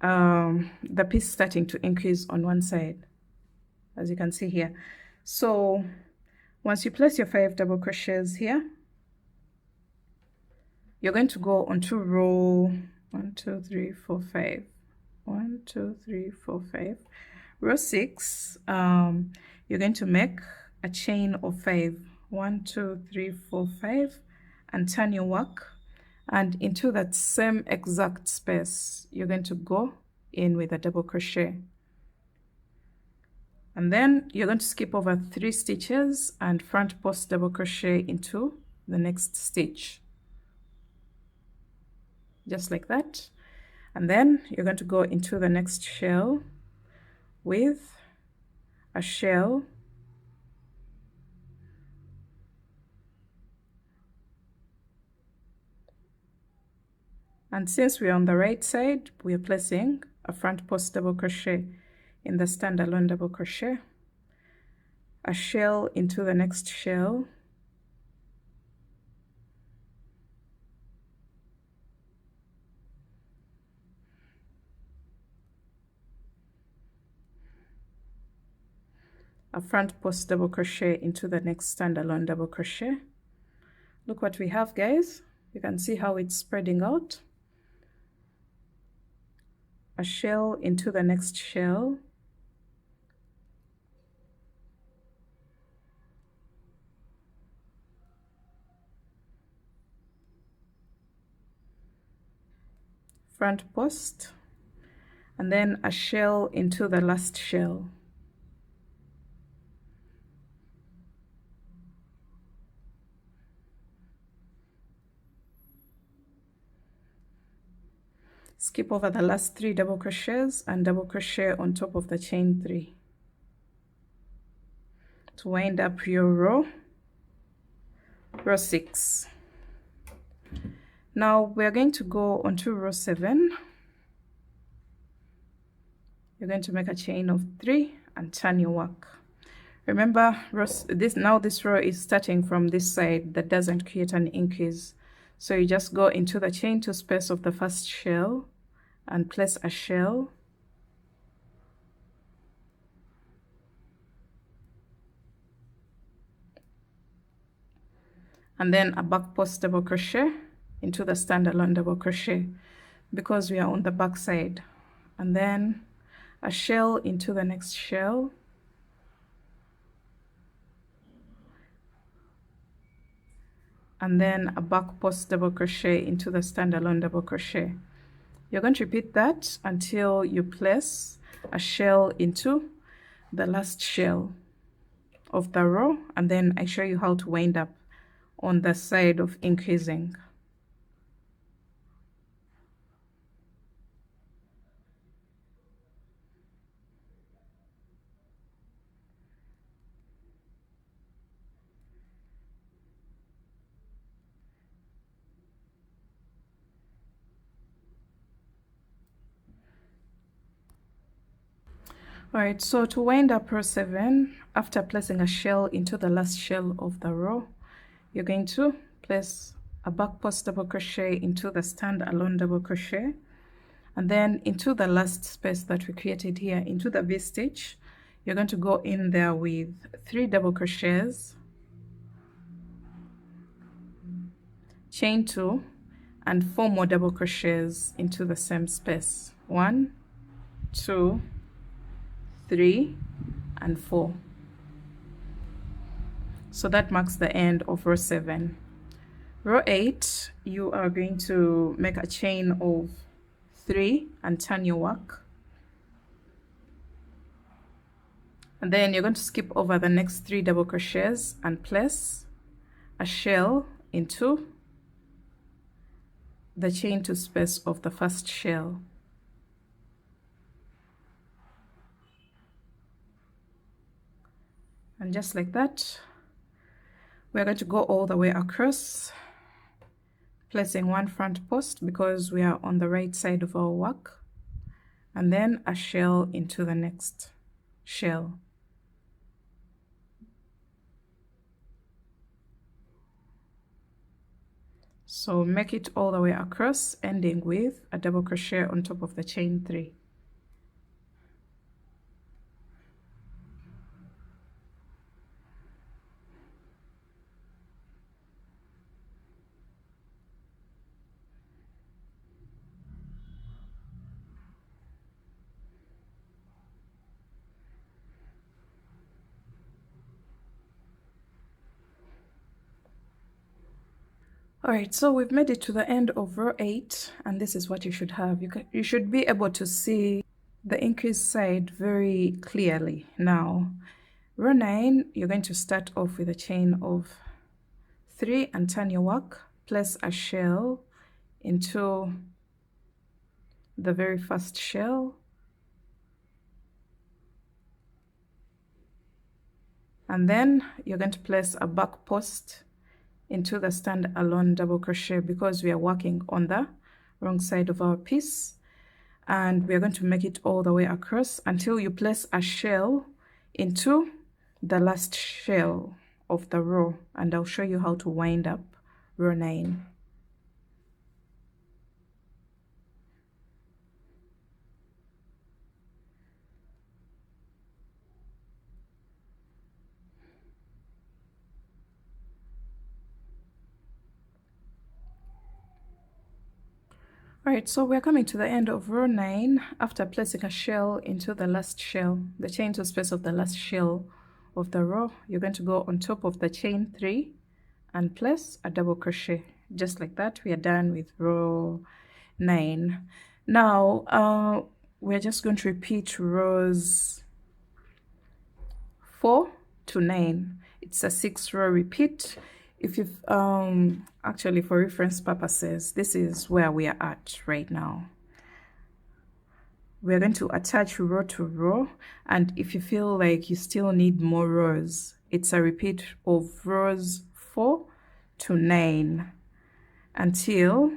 the piece starting to increase on one side, as you can see here. So once you place your 5 double crochets here, you're going to go onto row 1, 2, 3, 4, 5. 1 2 3 4 5. Row 6, you're going to make a chain of 5. 1 2 3 4 5, and turn your work, and into that same exact space you're going to go in with a double crochet, and then you're going to skip over 3 stitches and front post double crochet into the next stitch, just like that. And then you're going to go into the next shell with a shell, and since we're on the right side, we're placing a front post double crochet in the standalone double crochet, a shell into the next shell, a front post double crochet into the next standalone double crochet. Look what we have, guys. You can see how it's spreading out. A shell into the next shell, front post, and then a shell into the last shell. Skip over the last 3 double crochets and double crochet on top of the chain 3 to wind up your row 6. Now we're going to go on to row 7. You're going to make a chain of 3 and turn your work. Remember, this row is starting from this side that doesn't create an increase, so you just go into the chain 2 space of the first shell and place a shell, and then a back post double crochet into the standalone double crochet because we are on the back side, and then a shell into the next shell, and then a back post double crochet into the standalone double crochet. You're going to repeat that until you place a shell into the last shell of the row, and then I show you how to wind up on the side of increasing. Alright, so to wind up row 7, after placing a shell into the last shell of the row, you're going to place a back post double crochet into the standalone double crochet, and then into the last space that we created here, into the V stitch, you're going to go in there with 3 double crochets, chain 2, and 4 more double crochets into the same space. 1 2 3 and 4. So that marks the end of row 7. Row 8, you are going to make a chain of 3 and turn your work, and then you're going to skip over the next 3 double crochets and place a shell into the chain 2 space of the first shell. And just like that, we're going to go all the way across, placing 1 front post because we are on the right side of our work, and then a shell into the next shell. So make it all the way across, ending with a double crochet on top of the chain 3. All right, so we've made it to the end of row 8, and this is what you should have. You should be able to see the increased side very clearly. Now, row 9, you're going to start off with a chain of 3 and turn your work. Place a shell into the very first shell, and then you're going to place a back post into the stand-alone double crochet because we are working on the wrong side of our piece, and we are going to make it all the way across until you place a shell into the last shell of the row, and I'll show you how to wind up row 9. Alright, so we're coming to the end of row 9. After placing a shell into the last shell, the chain 2 space of the last shell of the row, you're going to go on top of the chain 3 and place a double crochet. Just like that, we are done with row 9. Now, we're just going to repeat rows 4 to 9. It's a 6-row repeat. If you've actually, for reference purposes, this is where we are at right now. We're going to attach row to row, and if you feel like you still need more rows, it's a repeat of rows 4 to 9 until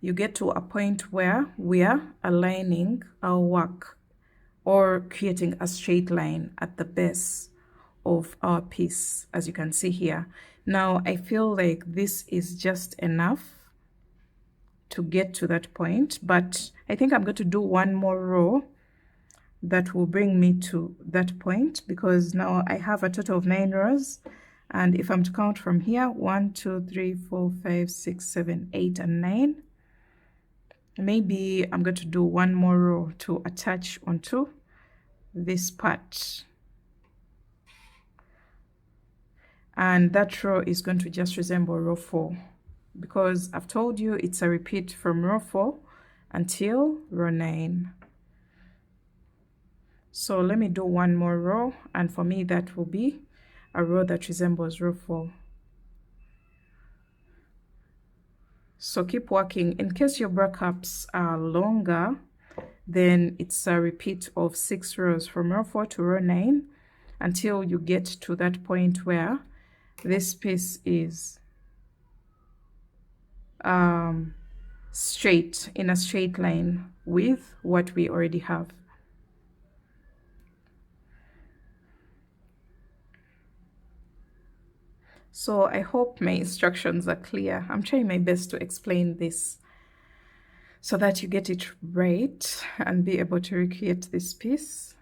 you get to a point where we are aligning our work or creating a straight line at the base of our piece, as you can see here. Now, I feel like this is just enough to get to that point, but I think I'm going to do one more row that will bring me to that point, because now I have a total of 9 rows, and if I'm to count from here, 1 2 3 4 5 6 7 8 and 9, maybe I'm going to do one more row to attach onto this part. And that row is going to just resemble row 4, because I've told you it's a repeat from row 4 until row 9. So let me do one more row, and for me that will be a row that resembles row 4. So keep working. In case your breakups are longer, then it's a repeat of 6 rows from row 4 to row 9 until you get to that point where this piece is straight, in a straight line with what we already have. So I hope my instructions are clear. I'm trying my best to explain this so that you get it right and be able to recreate this piece.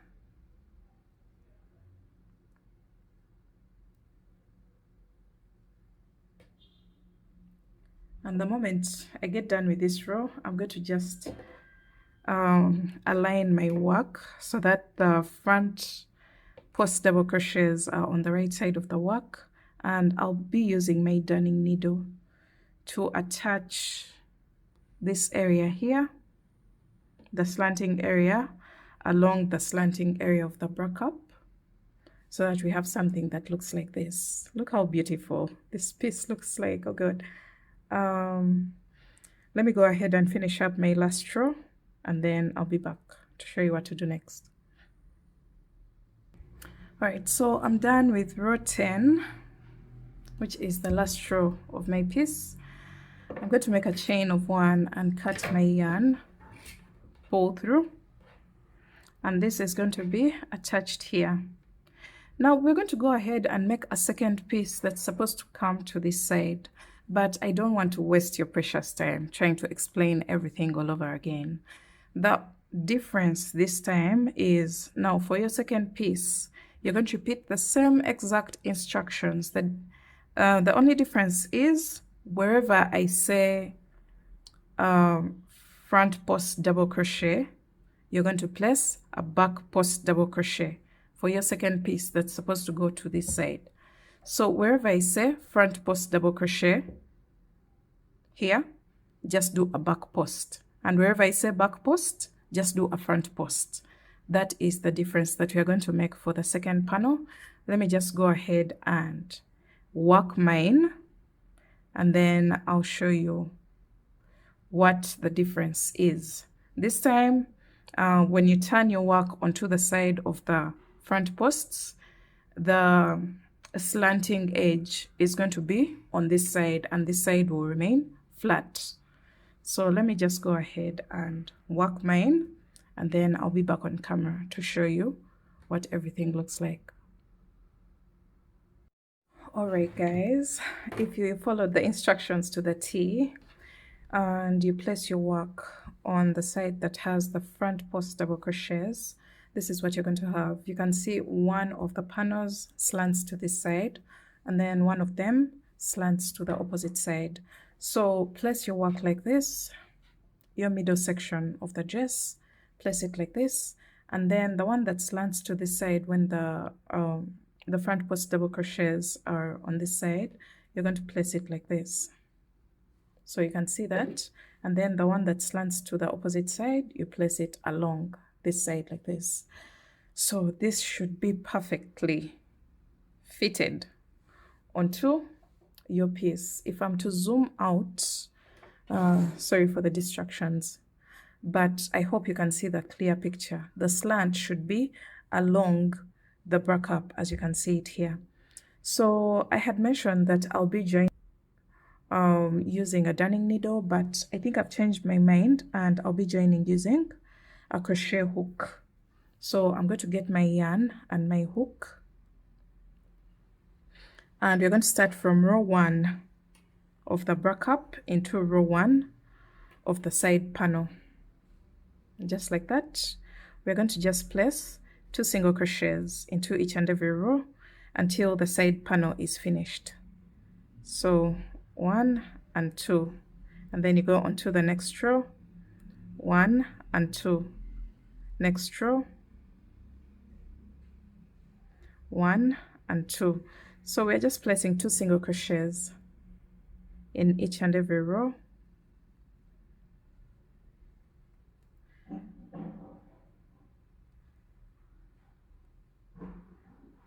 And the moment I get done with this row, I'm going to just align my work so that the front post double crochets are on the right side of the work, and I'll be using my darning needle to attach this area here, the slanting area, along the slanting area of the breakup, so that we have something that looks like this. Look how beautiful this piece looks like. Oh good. Let me go ahead and finish up my last row, and then I'll be back to show you what to do next. All right, so I'm done with row 10, which is the last row of my piece. I'm going to make a chain of 1 and cut my yarn, pull through, and this is going to be attached here. Now we're going to go ahead and make a second piece that's supposed to come to this side, but I don't want to waste your precious time trying to explain everything all over again. The difference this time is, now for your second piece, you're going to repeat the same exact instructions. The only difference is wherever I say front post double crochet, you're going to place a back post double crochet for your second piece that's supposed to go to this side. So wherever I say front post double crochet, here, just do a back post. And wherever I say back post, just do a front post. That is the difference that we are going to make for the second panel. Let me just go ahead and work mine, and then I'll show you what the difference is. This time, when you turn your work onto the side of the front posts, the slanting edge is going to be on this side, and this side will remain flat. So let me just go ahead and work mine, and then I'll be back on camera to show you what everything looks like. Alright guys, if you followed the instructions to the T and you place your work on the side that has the front post double crochets, this is what you're going to have. You can see one of the panels slants to this side, and then one of them slants to the opposite side. So place your work like this, your middle section of the dress, place it like this, and then the one that slants to this side, when the front post double crochets are on this side, you're going to place it like this. So you can see that. And then the one that slants to the opposite side, you place it along this side like this. So this should be perfectly fitted onto your piece. If I'm to zoom out, sorry for the distractions, but I hope you can see the clear picture. The slant should be along the backup, as you can see it here. So I had mentioned that I'll be joining using a darning needle, but I think I've changed my mind and I'll be joining using a crochet hook. So I'm going to get my yarn and my hook, and we're going to start from row 1 of the backup into row 1 of the side panel. Just like that, we're going to just place 2 single crochets into each and every row until the side panel is finished. So 1 and 2, and then you go on to the next row, 1 and 2, next row, 1 and 2. So we're just placing 2 single crochets in each and every row.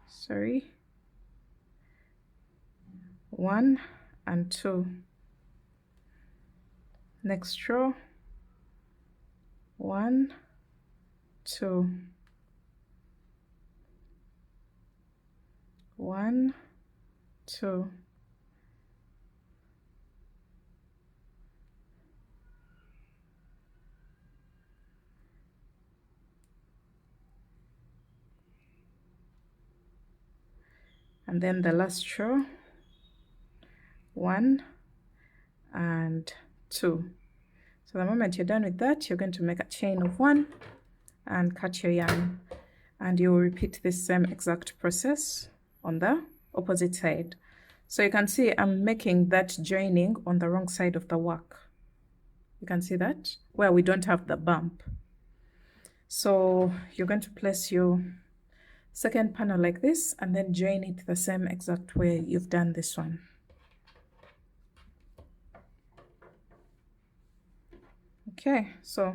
Sorry, 1 and 2, next row, 1, 2, 1, 2, and then the last row, 1 and 2. So the moment you're done with that, you're going to make a chain of 1 and cut your yarn, and you will repeat this same exact process on the opposite side. So you can see I'm making that joining on the wrong side of the work. You can see that where we don't have the bump. So you're going to place your second panel like this and then join it the same exact way you've done this one. Okay, so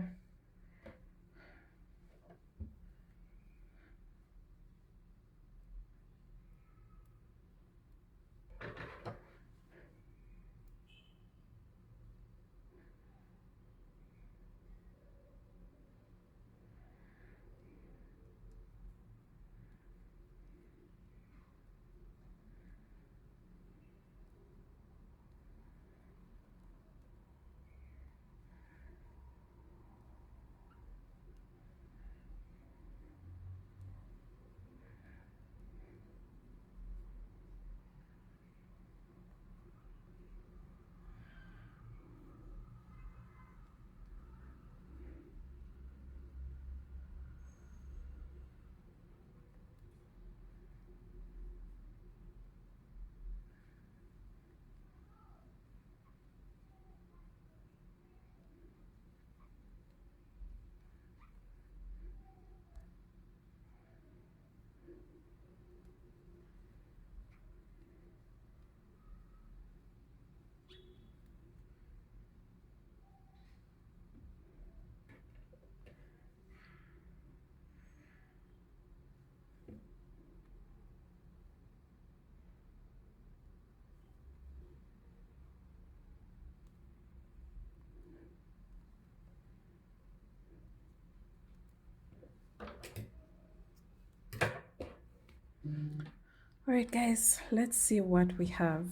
All right, guys, let's see what we have.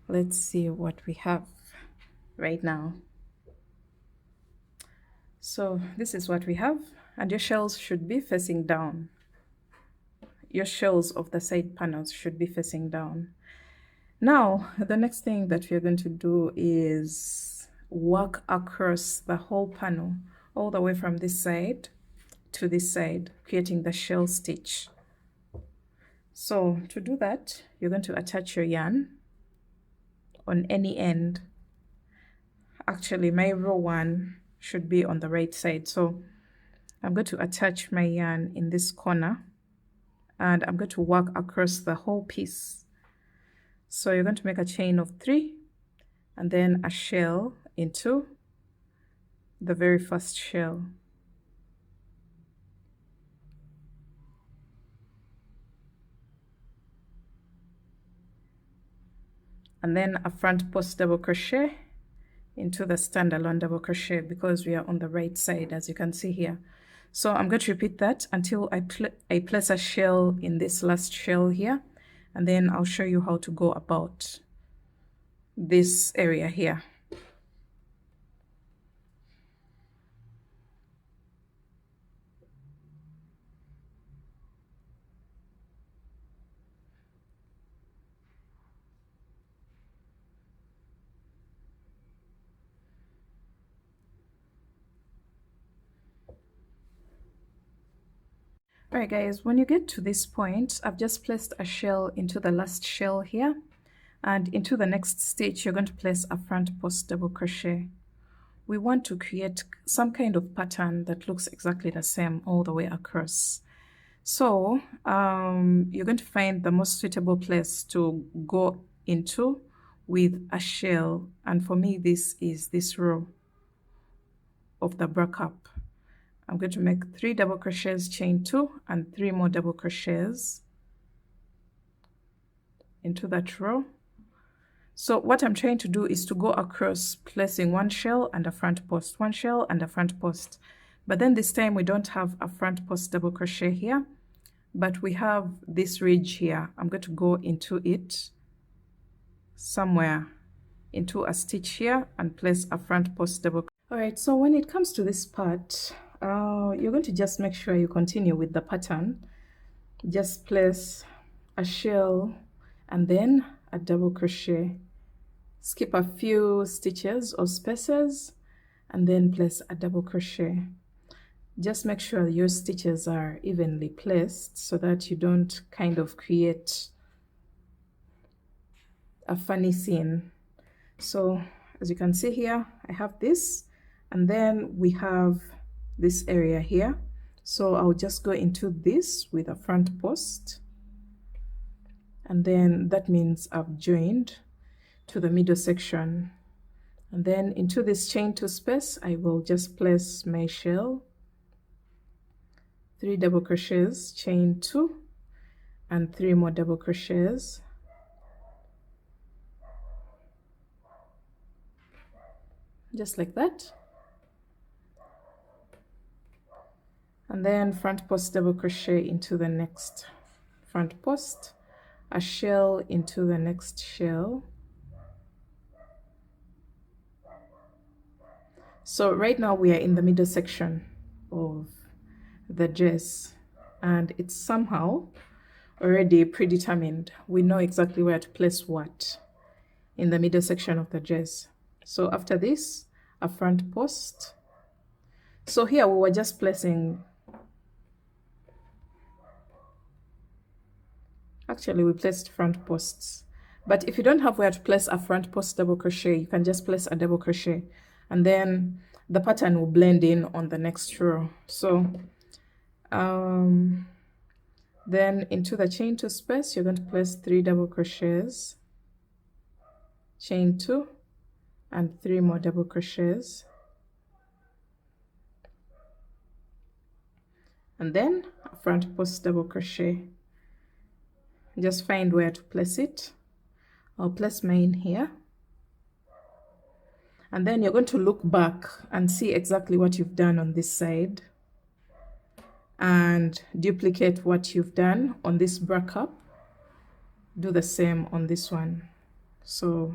Let's see what we have right now. So this is what we have, and your shells should be facing down. Your shells of the side panels should be facing down. Now, the next thing that we're going to do is work across the whole panel, all the way from this side to this side, creating the shell stitch. So to do that, you're going to attach your yarn on any end. Actually, my row one should be on the right side. So I'm going to attach my yarn in this corner, and I'm going to work across the whole piece. So you're going to make a chain of 3 and then a shell into the very first shell. And then a front post double crochet into the standalone double crochet, because we are on the right side, as you can see here. So I'm going to repeat that until I place a shell in this last shell here, and then I'll show you how to go about this area here. Alright guys, when you get to this point, I've just placed a shell into the last shell here, and into the next stitch you're going to place a front post double crochet. We want to create some kind of pattern that looks exactly the same all the way across. So you're going to find the most suitable place to go into with a shell, and for me this is this row of the breakup. I'm going to make 3 double crochets, chain 2, and 3 more double crochets into that row. So what I'm trying to do is to go across, placing 1 shell and a front post, 1 shell and a front post. But then this time we don't have a front post double crochet here, but we have this ridge here. I'm going to go into it somewhere, into a stitch here, and place a front post double. All right, so when it comes to this part, you're going to just make sure you continue with the pattern. Just place a shell and then a double crochet. Skip a few stitches or spaces and then place a double crochet. Just make sure your stitches are evenly placed so that you don't kind of create a funny scene. So as you can see here, I have this, and then we have this area here. So I'll just go into this with a front post, and then that means I've joined to the middle section. And then into this chain 2 space, I will just place my shell, 3 double crochets, chain 2, and 3 more double crochets. Just like that. And then front post double crochet into the next front post, a shell into the next shell. So right now we are in the middle section of the dress, and it's somehow already predetermined. We know exactly where to place what in the middle section of the dress. So after this, a front post. So here we were just placing, actually we placed front posts, but if you don't have where to place a front post double crochet, you can just place a double crochet, and then the pattern will blend in on the next row. So then into the chain 2 space, you're going to place 3 double crochets, chain 2, and 3 more double crochets, and then a front post double crochet. Just find where to place it. I'll place mine here, and then you're going to look back and see exactly what you've done on this side, and duplicate what you've done on this bra cup. Do the same on this one. So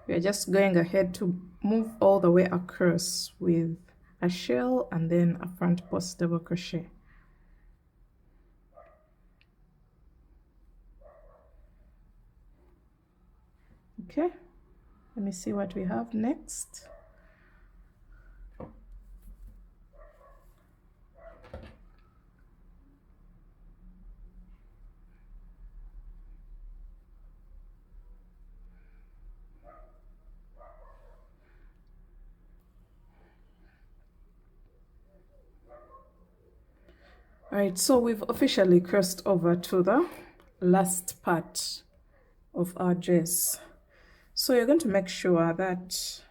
we're just going ahead to move all the way across with a shell and then a front post double crochet. Okay, let me see what we have next. All right, so we've officially crossed over to the last part of our dress. So you're going to make sure that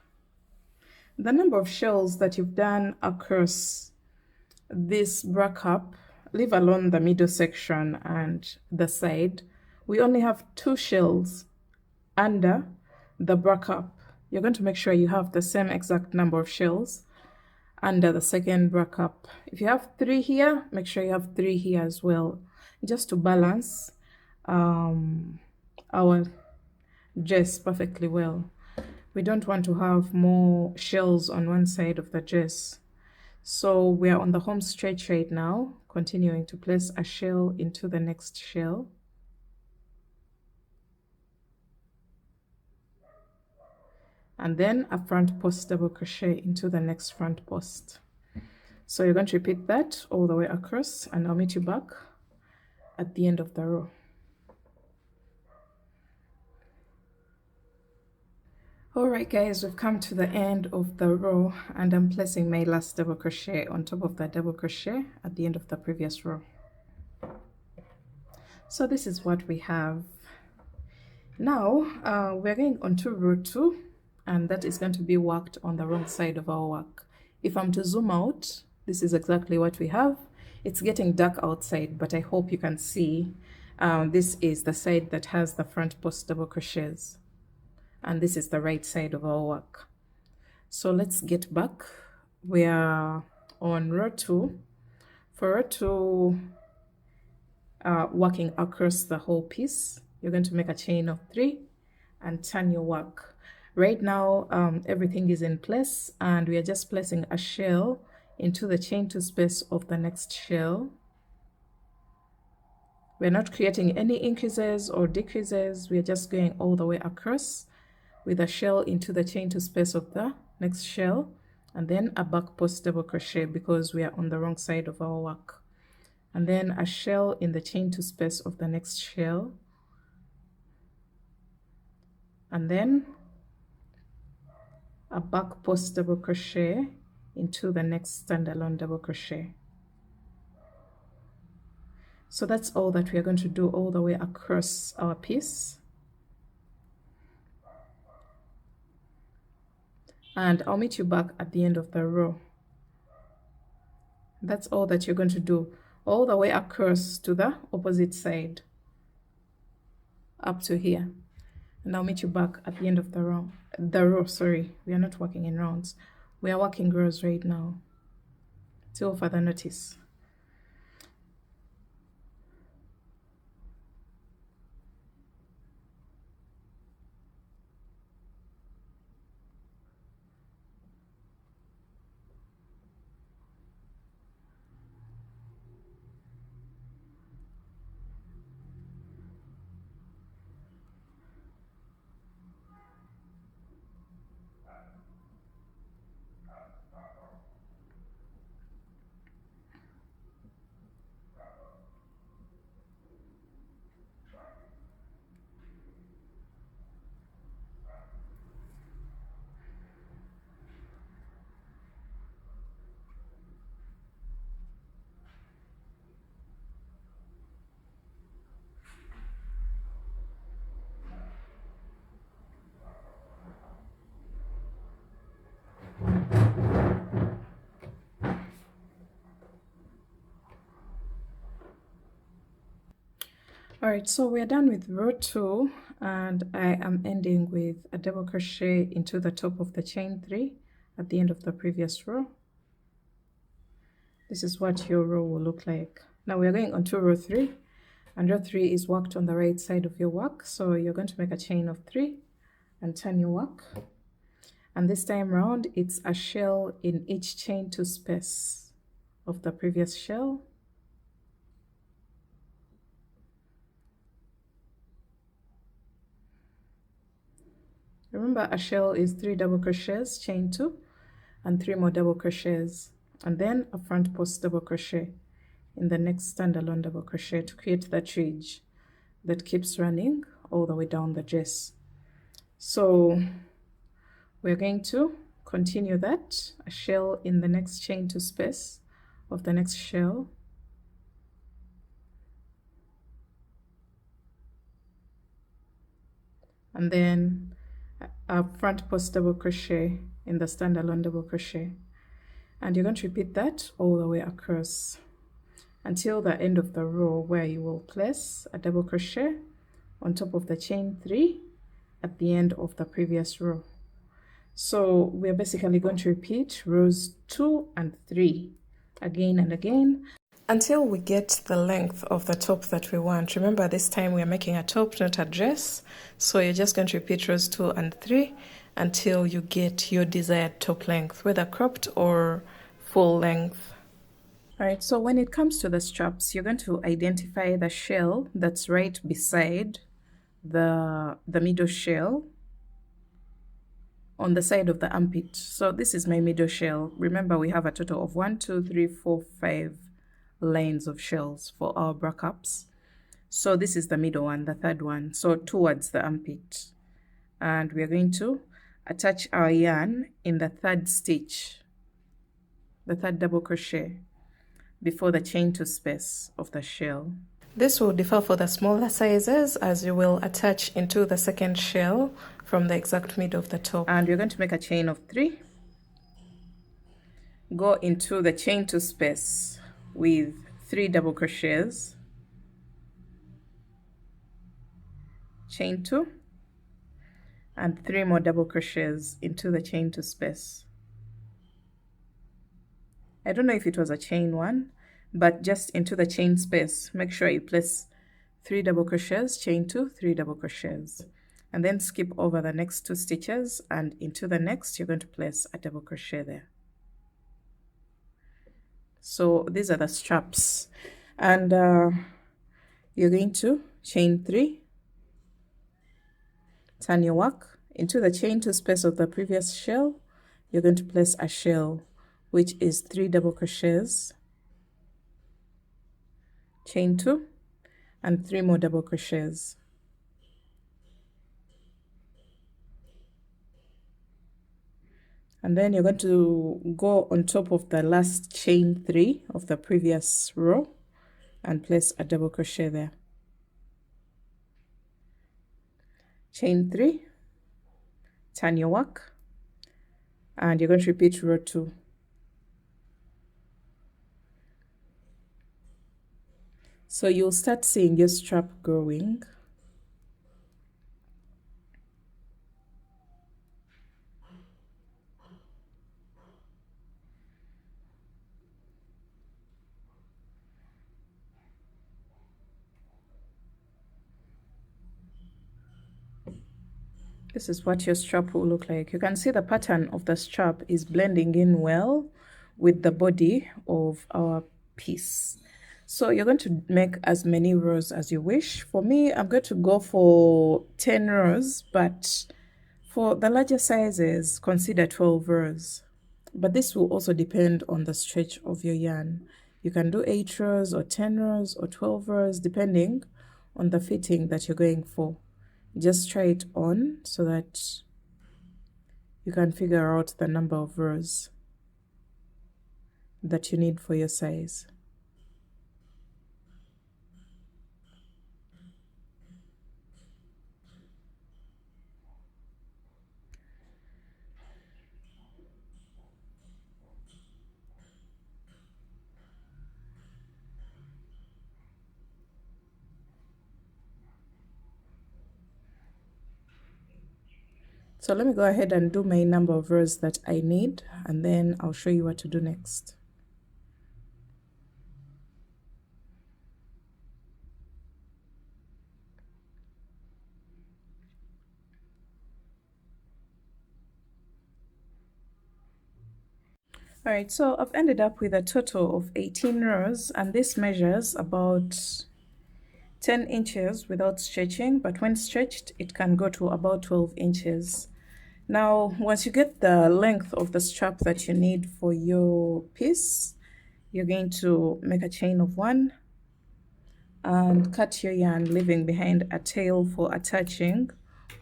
the number of shells that you've done across this bra cup, leave alone the middle section and the side, we only have 2 shells under the bra cup. You're going to make sure you have the same exact number of shells under the second bra cup. If you have 3 here, make sure you have 3 here as well, just to balance our dress perfectly well. We don't want to have more shells on one side of the dress. So we are on the home stretch right now, continuing to place a shell into the next shell. And then a front post double crochet into the next front post. So you're going to repeat that all the way across, and I'll meet you back at the end of the row. Alright guys, we've come to the end of the row, and I'm placing my last double crochet on top of the double crochet at the end of the previous row. So this is what we have. Now we're going on to row 2, and that is going to be worked on the wrong side of our work. If I'm to zoom out, this is exactly what we have. It's getting dark outside, but I hope you can see this is the side that has the front post double crochets, and this is the right side of our work. So let's get back. We are on row 2. For row 2, working across the whole piece, you're going to make a chain of 3 and turn your work. Right now everything is in place, and we are just placing a shell into the chain 2 space of the next shell. We're not creating any increases or decreases. We are just going all the way across with a shell into the chain 2 space of the next shell, and then a back post double crochet because we are on the wrong side of our work, and then a shell in the chain 2 space of the next shell, and then a back post double crochet into the next standalone double crochet. So that's all that we are going to do all the way across our piece. And I'll meet you back at the end of the row. That's all that you're going to do all the way across to the opposite side up to here, and I'll meet you back at the end of the row. Sorry, we are not working in rounds, we are working rows right now till further notice. All right, so we're done with row 2, and I am ending with a double crochet into the top of the chain 3 at the end of the previous row. This is what your row will look like. Now we're going on to row 3, and row 3 is worked on the right side of your work. So you're going to make a chain of 3 and turn your work. And this time round, it's a shell in each chain 2 space of the previous shell. Remember, a shell is 3 double crochets, chain 2, and 3 more double crochets, and then a front post double crochet in the next standalone double crochet to create that ridge that keeps running all the way down the dress. So we're going to continue that, a shell in the next chain 2 space of the next shell, and then a front post double crochet in the standalone double crochet, and you're going to repeat that all the way across until the end of the row, where you will place a double crochet on top of the chain 3 at the end of the previous row. So we're basically going to repeat rows 2 and 3 again and again until we get the length of the top that we want. Remember, this time we are making a top, not a dress. So you're just going to repeat rows 2 and 3 until you get your desired top length, whether cropped or full length. All right, so when it comes to the straps, you're going to identify the shell that's right beside the middle shell on the side of the armpit. So this is my middle shell. Remember, we have a total of 1, 2, 3, 4, 5 lines of shells for our bra cups. So this is the middle one, the third one, so towards the armpit. And we are going to attach our yarn in the third stitch, the third double crochet before the chain 2 space of the shell. This will differ for the smaller sizes, as you will attach into the second shell from the exact middle of the top. And we're going to make a chain of 3, go into the chain 2 space with 3 double crochets, chain 2, and 3 more double crochets into the chain 2 space. I don't know if it was a chain 1, but just into the chain space, make sure you place 3 double crochets, chain 2, 3 double crochets, and then skip over the next 2 stitches, and into the next you're going to place a double crochet there. So these are the straps, and you're going to chain 3, turn your work into the chain 2 space of the previous shell. You're going to place a shell, which is 3 double crochets, chain 2, and 3 more double crochets. And then you're going to go on top of the last chain 3 of the previous row and place a double crochet there. Chain 3, turn your work, and you're going to repeat row 2. So you'll start seeing your strap growing. This is what your strap will look like. You can see the pattern of the strap is blending in well with the body of our piece. So you're going to make as many rows as you wish. For me, I'm going to go for 10 rows, but for the larger sizes, consider 12 rows. But this will also depend on the stretch of your yarn. You can do 8 rows or 10 rows or 12 rows, depending on the fitting that you're going for. Just try it on so that you can figure out the number of rows that you need for your size. So let me go ahead and do my number of rows that I need, and then I'll show you what to do next. Alright, so I've ended up with a total of 18 rows, and this measures about 10 inches without stretching, but when stretched it can go to about 12 inches. Now once you get the length of the strap that you need for your piece, you're going to make a chain of 1 and cut your yarn, leaving behind a tail for attaching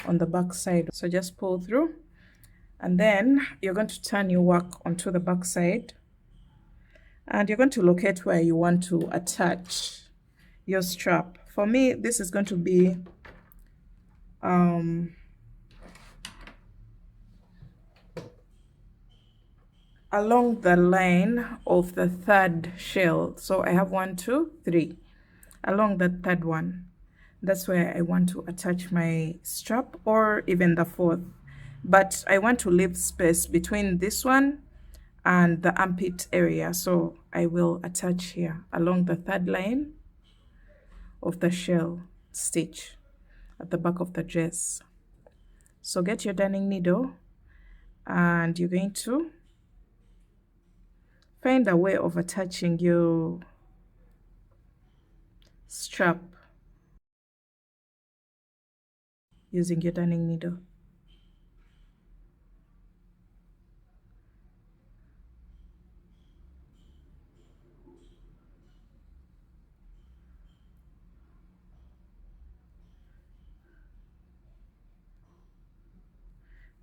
on the back side. So just pull through, and then you're going to turn your work onto the back side, and you're going to locate where you want to attach your strap. For me, this is going to be along the line of the 3rd shell. So I have 1, 2, 3 along the 3rd one. That's where I want to attach my strap, or even the 4th, but I want to leave space between this one and the armpit area, so I will attach here along the 3rd line of the shell stitch at the back of the dress. So get your darning needle, and you're going to find a way of attaching your strap using your darning needle.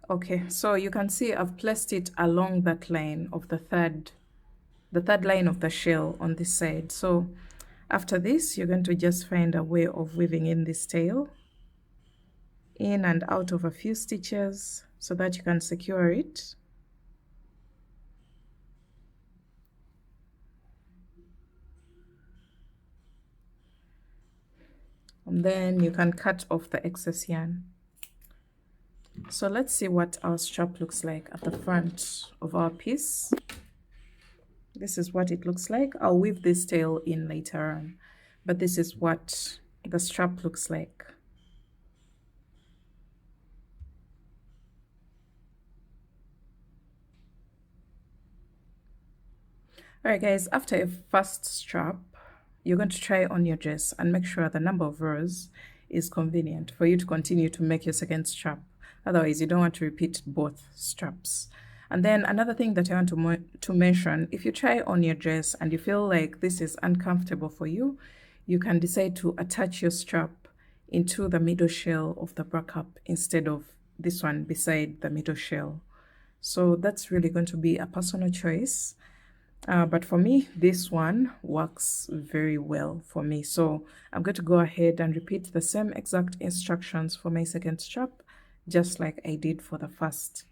Okay, so you can see I've placed it along that line of the third line of the shell on this side. So after this, you're going to just find a way of weaving in this tail in and out of a few stitches so that you can secure it. And then you can cut off the excess yarn. So let's see what our strap looks like at the front of our piece. This is what it looks like. I'll weave this tail in later on, but this is what the strap looks like. Alright guys, after a first strap, you're going to try on your dress and make sure the number of rows is convenient for you to continue to make your second strap. Otherwise, you don't want to repeat both straps. And then another thing that I want to mention, if you try on your dress and you feel like this is uncomfortable for you, you can decide to attach your strap into the middle shell of the backup instead of this one beside the middle shell. So that's really going to be a personal choice. But for me, this one works very well for me. So I'm going to go ahead and repeat the same exact instructions for my second strap, just like I did for the first.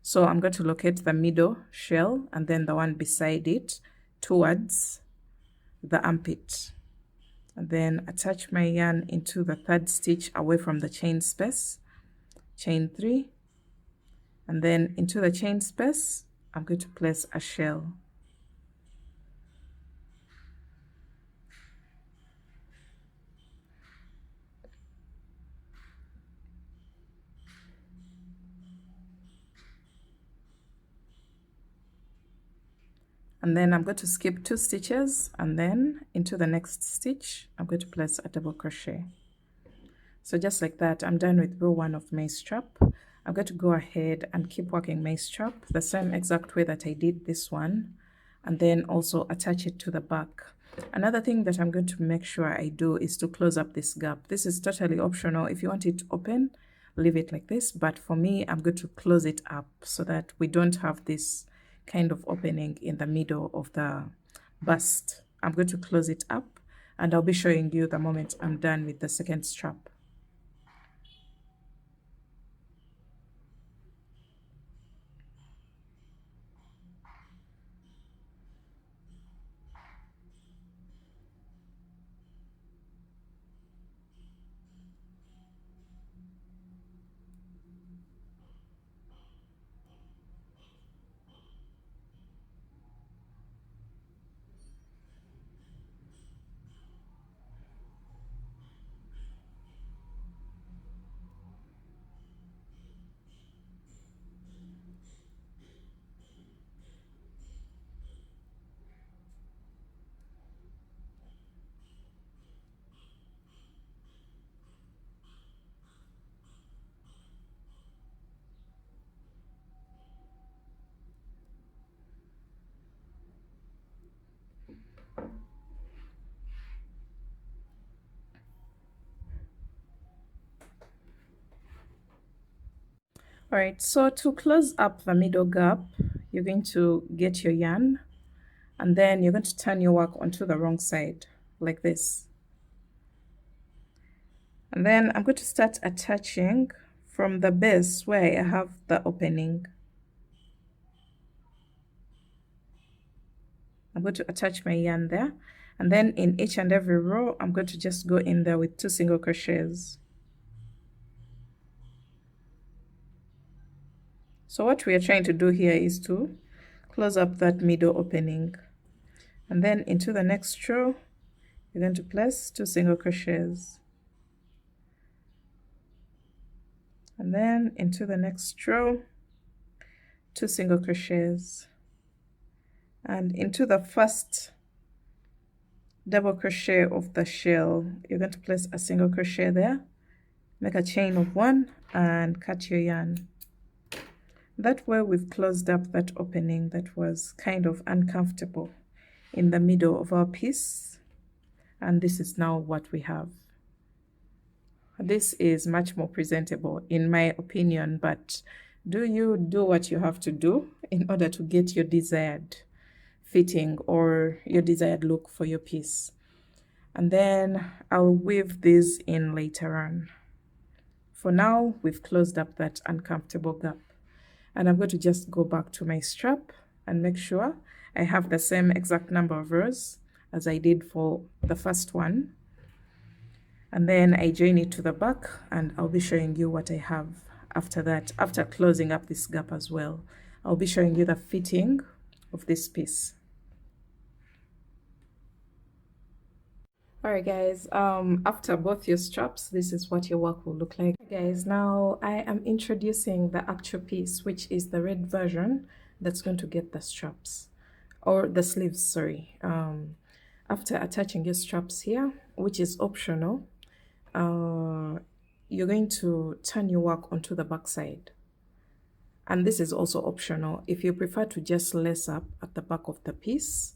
So I'm going to locate the middle shell and then the one beside it towards the armpit. And then attach my yarn into the 3rd stitch away from the chain space, chain 3. And then into the chain space, I'm going to place a shell. And then I'm going to skip 2 stitches, and then into the next stitch I'm going to place a double crochet. So just like that, I'm done with row 1 of my strap. I'm going to go ahead and keep working my strap the same exact way that I did this one, and then also attach it to the back. Another thing that I'm going to make sure I do is to close up this gap. This is totally optional. If you want it open, leave it like this, but for me, I'm going to close it up so that we don't have this kind of opening in the middle of the bust. I'm going to close it up, and I'll be showing you the moment I'm done with the second strap. All right, so to close up the middle gap, you're going to get your yarn, and then you're going to turn your work onto the wrong side like this. And then I'm going to start attaching from the base where I have the opening. I'm going to attach my yarn there, and then in each and every row I'm going to just go in there with 2 single crochets. So what we are trying to do here is to close up that middle opening, and then into the next row you're going to place 2 single crochets, and then into the next row 2 single crochets, and into the first double crochet of the shell you're going to place a single crochet there, make a chain of 1 and cut your yarn. That way we've closed up that opening that was kind of uncomfortable in the middle of our piece, and this is now what we have. This is much more presentable in my opinion, but do you do what you have to do in order to get your desired fitting or your desired look for your piece. And then I'll weave these in later on. For now, we've closed up that uncomfortable gap, and I'm going to just go back to my strap and make sure I have the same exact number of rows as I did for the first one, and then I join it to the back, and I'll be showing you what I have after that. After closing up this gap as well, I'll be showing you the fitting of this piece. Alright guys, after both your straps, this is what your work will look like. Guys, now I am introducing the actual piece, which is the red version that's going to get the straps, or the sleeves, sorry. After attaching your straps here, which is optional, you're going to turn your work onto the back side. And this is also optional. If you prefer to just lace up at the back of the piece,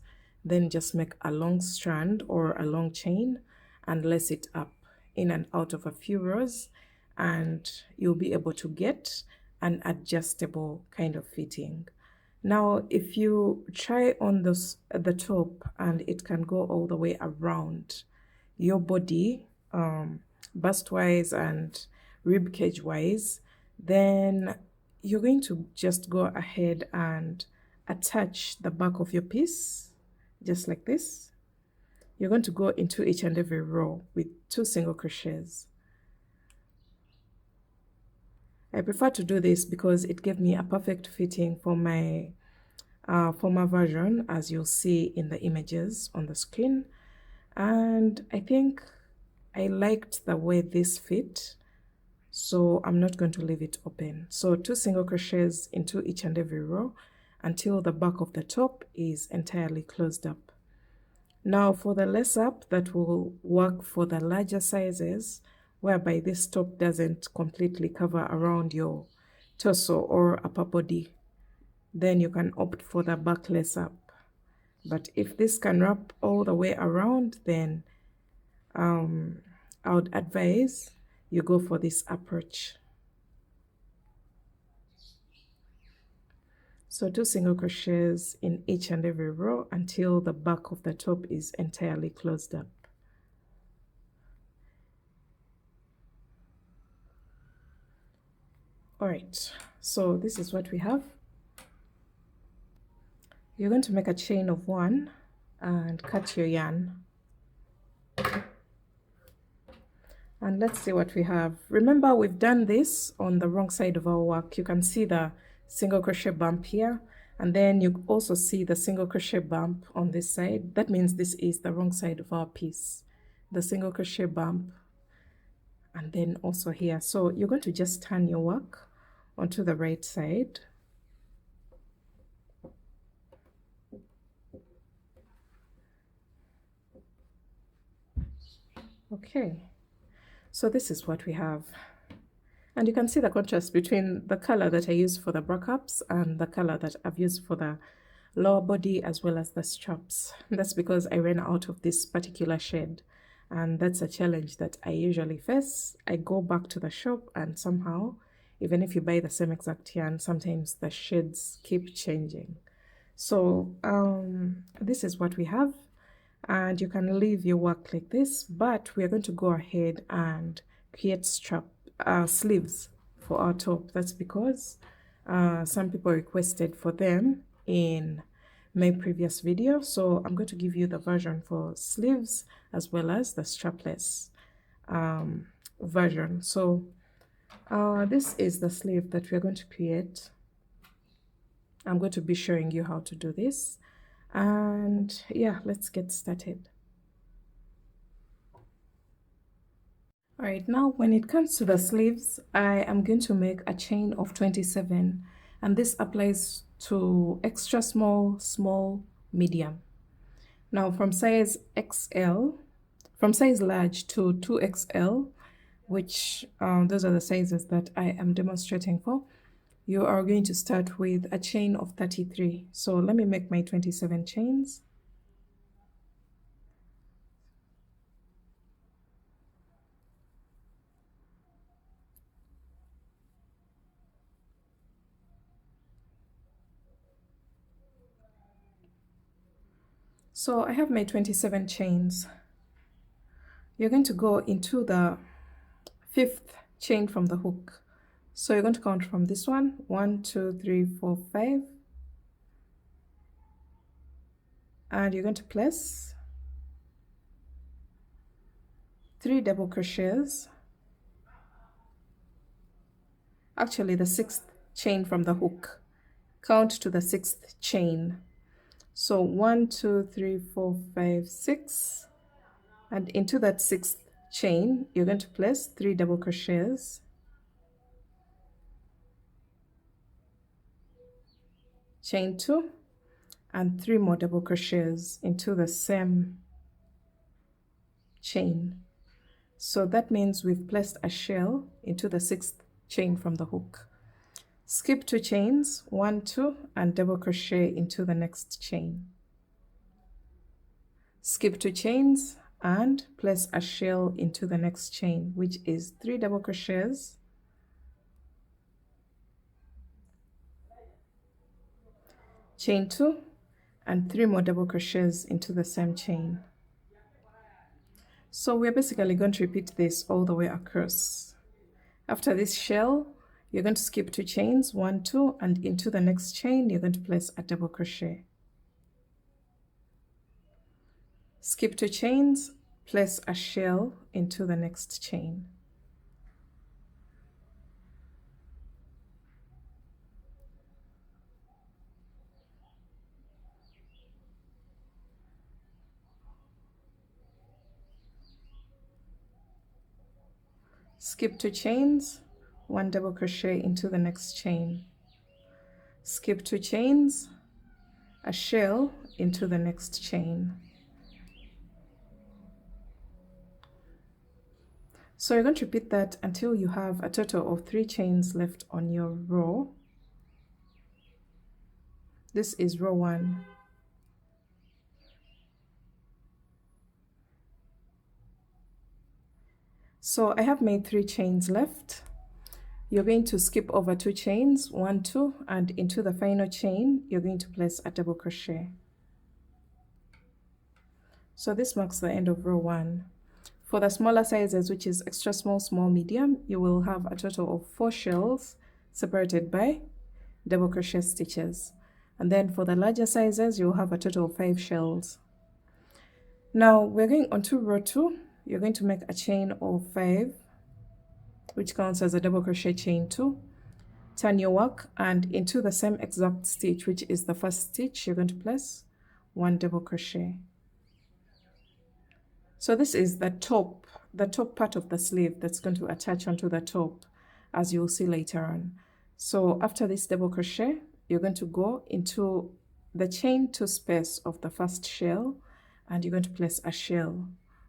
then just make a long strand or a long chain and lace it up in and out of a few rows, and you'll be able to get an adjustable kind of fitting. Now, if you try on this at the top and it can go all the way around your body, bust wise and rib cage wise, then you're going to just go ahead and attach the back of your piece just like this. You're going to go into each and every row with 2 single crochets. I prefer to do this because it gave me a perfect fitting for my version, as you'll see in the images on the screen. And I think I liked the way this fit, so I'm not going to leave it open. So 2 single crochets into each and every row until the back of the top is entirely closed up. Now for the lace up, that will work for the larger sizes, whereby this top doesn't completely cover around your torso or upper body. Then you can opt for the back lace up. But if this can wrap all the way around, then I would advise you go for this approach. So 2 single crochets in each and every row until the back of the top is entirely closed up. All right, so this is what we have. You're going to make a chain of 1 and cut your yarn. And let's see what we have. Remember, we've done this on the wrong side of our work. You can see the single crochet bump here, and then you also see the single crochet bump on this side. That means this is the wrong side of our piece, the single crochet bump, and then also here. So you're going to just turn your work onto the right side. Okay, so this is what we have. And you can see the contrast between the color that I used for the bra-caps and the color that I've used for the lower body as well as the straps. That's because I ran out of this particular shade, and that's a challenge that I usually face. I go back to the shop and somehow Even if you buy the same exact yarn, sometimes the shades keep changing. So this is what we have, and you can leave your work like this, but we are going to go ahead and create sleeves for our top. That's because some people requested for them in my previous video, so I'm going to give you the version for sleeves as well as the strapless version. So this is the sleeve that we're going to create. I'm going to be showing you how to do this, and yeah, let's get started. All right, now when it comes to the sleeves, I am going to make a chain of 27, and this applies to extra small, small, medium. Now from size large to 2XL, which those are the sizes that I am demonstrating for, you are going to start with a chain of 33. So let me make my 27 chains. So I have my 27 chains. You're going to go into the 5th chain from the hook. So you're going to count from this one, 1, 2, 3, 4, 5. And you're going to place 3 double crochets. Actually, the 6th chain from the hook. Count to the 6th chain. So 1, 2, 3, 4, 5, 6. And into that 6th chain, you're going to place 3 double crochets. Chain 2 and 3 more double crochets into the same chain. So that means we've placed a shell into the 6th chain from the hook. Skip 2 chains, 1, 2, and double crochet into the next chain. Skip 2 chains and place a shell into the next chain, which is 3 double crochets. Chain 2 and 3 more double crochets into the same chain. So we're basically going to repeat this all the way across. After this shell, you're going to skip 2 chains, 1, 2, and into the next chain you're going to place a double crochet. Skip 2 chains, place a shell into the next chain. Skip 2 chains, 1 double crochet into the next chain. Skip 2 chains, a shell into the next chain. So you're going to repeat that until you have a total of 3 chains left on your row. This is row 1. So I have made 3 chains left. You're going to skip over 2 chains, 1, 2, and into the final chain you're going to place a double crochet. So this marks the end of row 1. For the smaller sizes, which is extra small, small, medium, you will have a total of 4 shells separated by double crochet stitches. And then for the larger sizes, you'll have a total of 5 shells. Now we're going on to row 2. You're going to make a chain of 5, which counts as a double crochet chain 2. Turn your work, and into the same exact stitch, which is the first stitch, you're going to place 1 double crochet. So this is the top part of the sleeve that's going to attach onto the top, as you'll see later on. So after this double crochet, you're going to go into the chain 2 space of the first shell, and you're going to place a shell,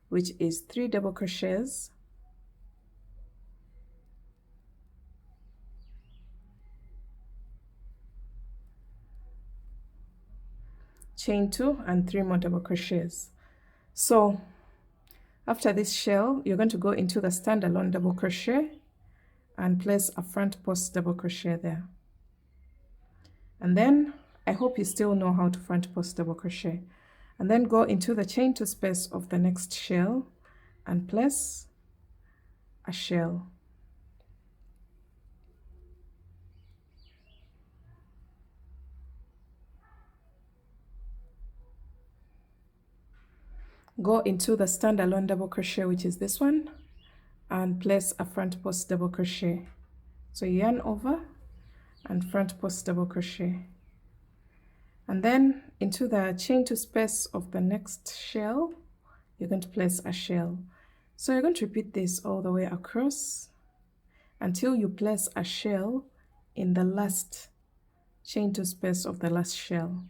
which is 3 double crochets. Chain 2 and 3 more double crochets. So after this shell, you're going to go into the standalone double crochet, and place a front post double crochet there. And then I hope you still know how to front post double crochet. And then go into the chain to space of the next shell and place a shell. Go into the standalone double crochet, which is this one, and place a front post double crochet. So yarn over and front post double crochet. And then into the chain to space of the next shell, you're going to place a shell. So you're going to repeat this all the way across until you place a shell in the last chain to space of the last shell.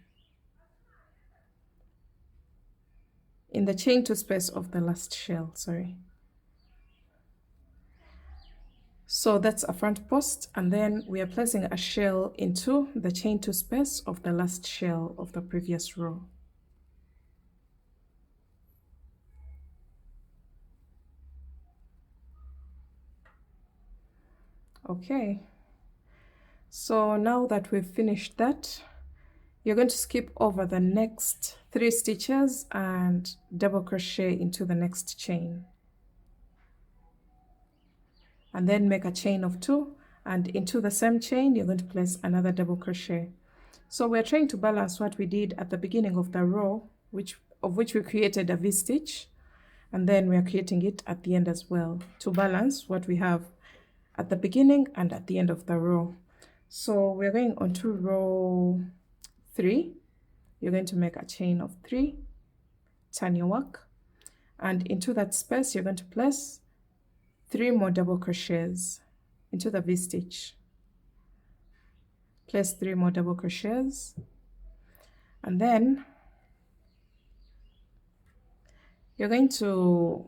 In the chain to space of the last shell, sorry. So that's a front post, and then we are placing a shell into the chain to space of the last shell of the previous row. Okay, so now that we've finished that, you're going to skip over the next 3 stitches and double crochet into the next chain, and then make a chain of 2, and into the same chain you're going to place another double crochet. So we're trying to balance what we did at the beginning of the row, of which we created a V-stitch, and then we are creating it at the end as well to balance what we have at the beginning and at the end of the row. So we're going on to row 3. You're going to make a chain of 3, turn your work, and into that space you're going to place 3 more double crochets into the V-stitch. Place 3 more double crochets, and then you're going to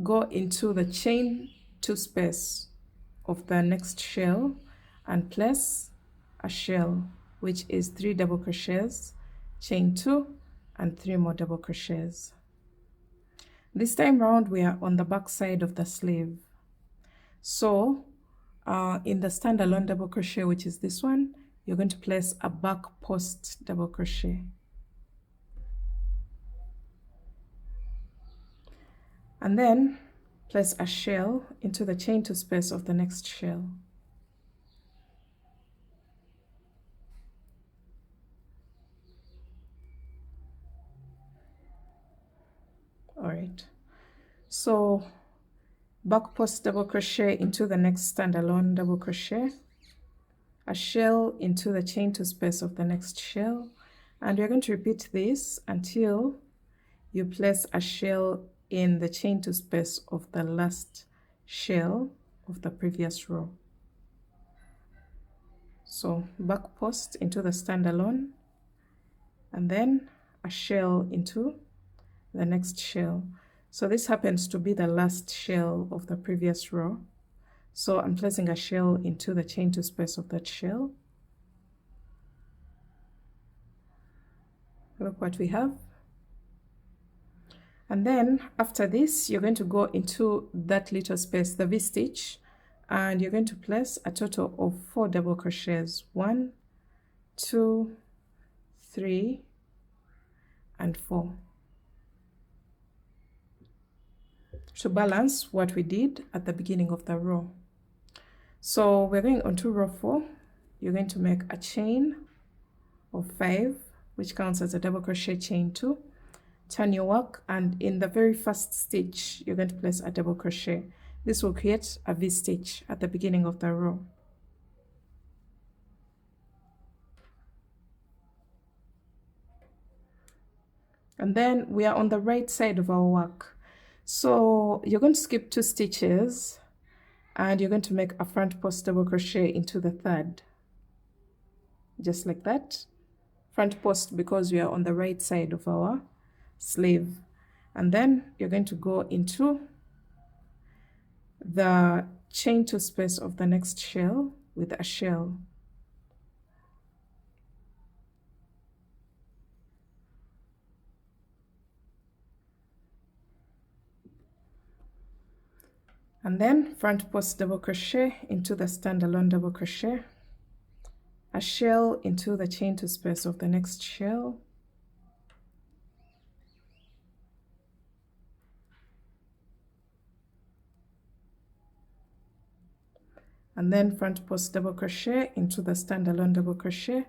go into the chain to space of the next shell and place a shell, which is 3 double crochets, chain 2, and 3 more double crochets. This time round we are on the back side of the sleeve. So in the standalone double crochet, which is this one, you're going to place a back post double crochet. And then place a shell into the chain to space of the next shell. All right, so back post double crochet into the next standalone double crochet, a shell into the chain to space of the next shell, and we're going to repeat this until you place a shell in the chain to space of the last shell of the previous row. So back post into the standalone, and then a shell into the next shell. So this happens to be the last shell of the previous row. So I'm placing a shell into the chain to space of that shell. Look what we have. And then after this, you're going to go into that little space, the V-stitch, and you're going to place a total of 4 double crochets. 1, 2, 3, and 4. To balance what we did at the beginning of the row. So we're going on to row 4. You're going to make a chain of 5, which counts as a double crochet, chain 2, turn your work, and in the very first stitch you're going to place a double crochet. This will create a V-stitch at the beginning of the row. And then we are on the right side of our work. So you're going to skip 2 stitches and you're going to make a front post double crochet into the third, just like that. Front post because we are on the right side of our sleeve. And then you're going to go into the chain to space of the next shell with a shell. And then front post double crochet into the standalone double crochet, a shell into the chain two space of the next shell, and then front post double crochet into the standalone double crochet.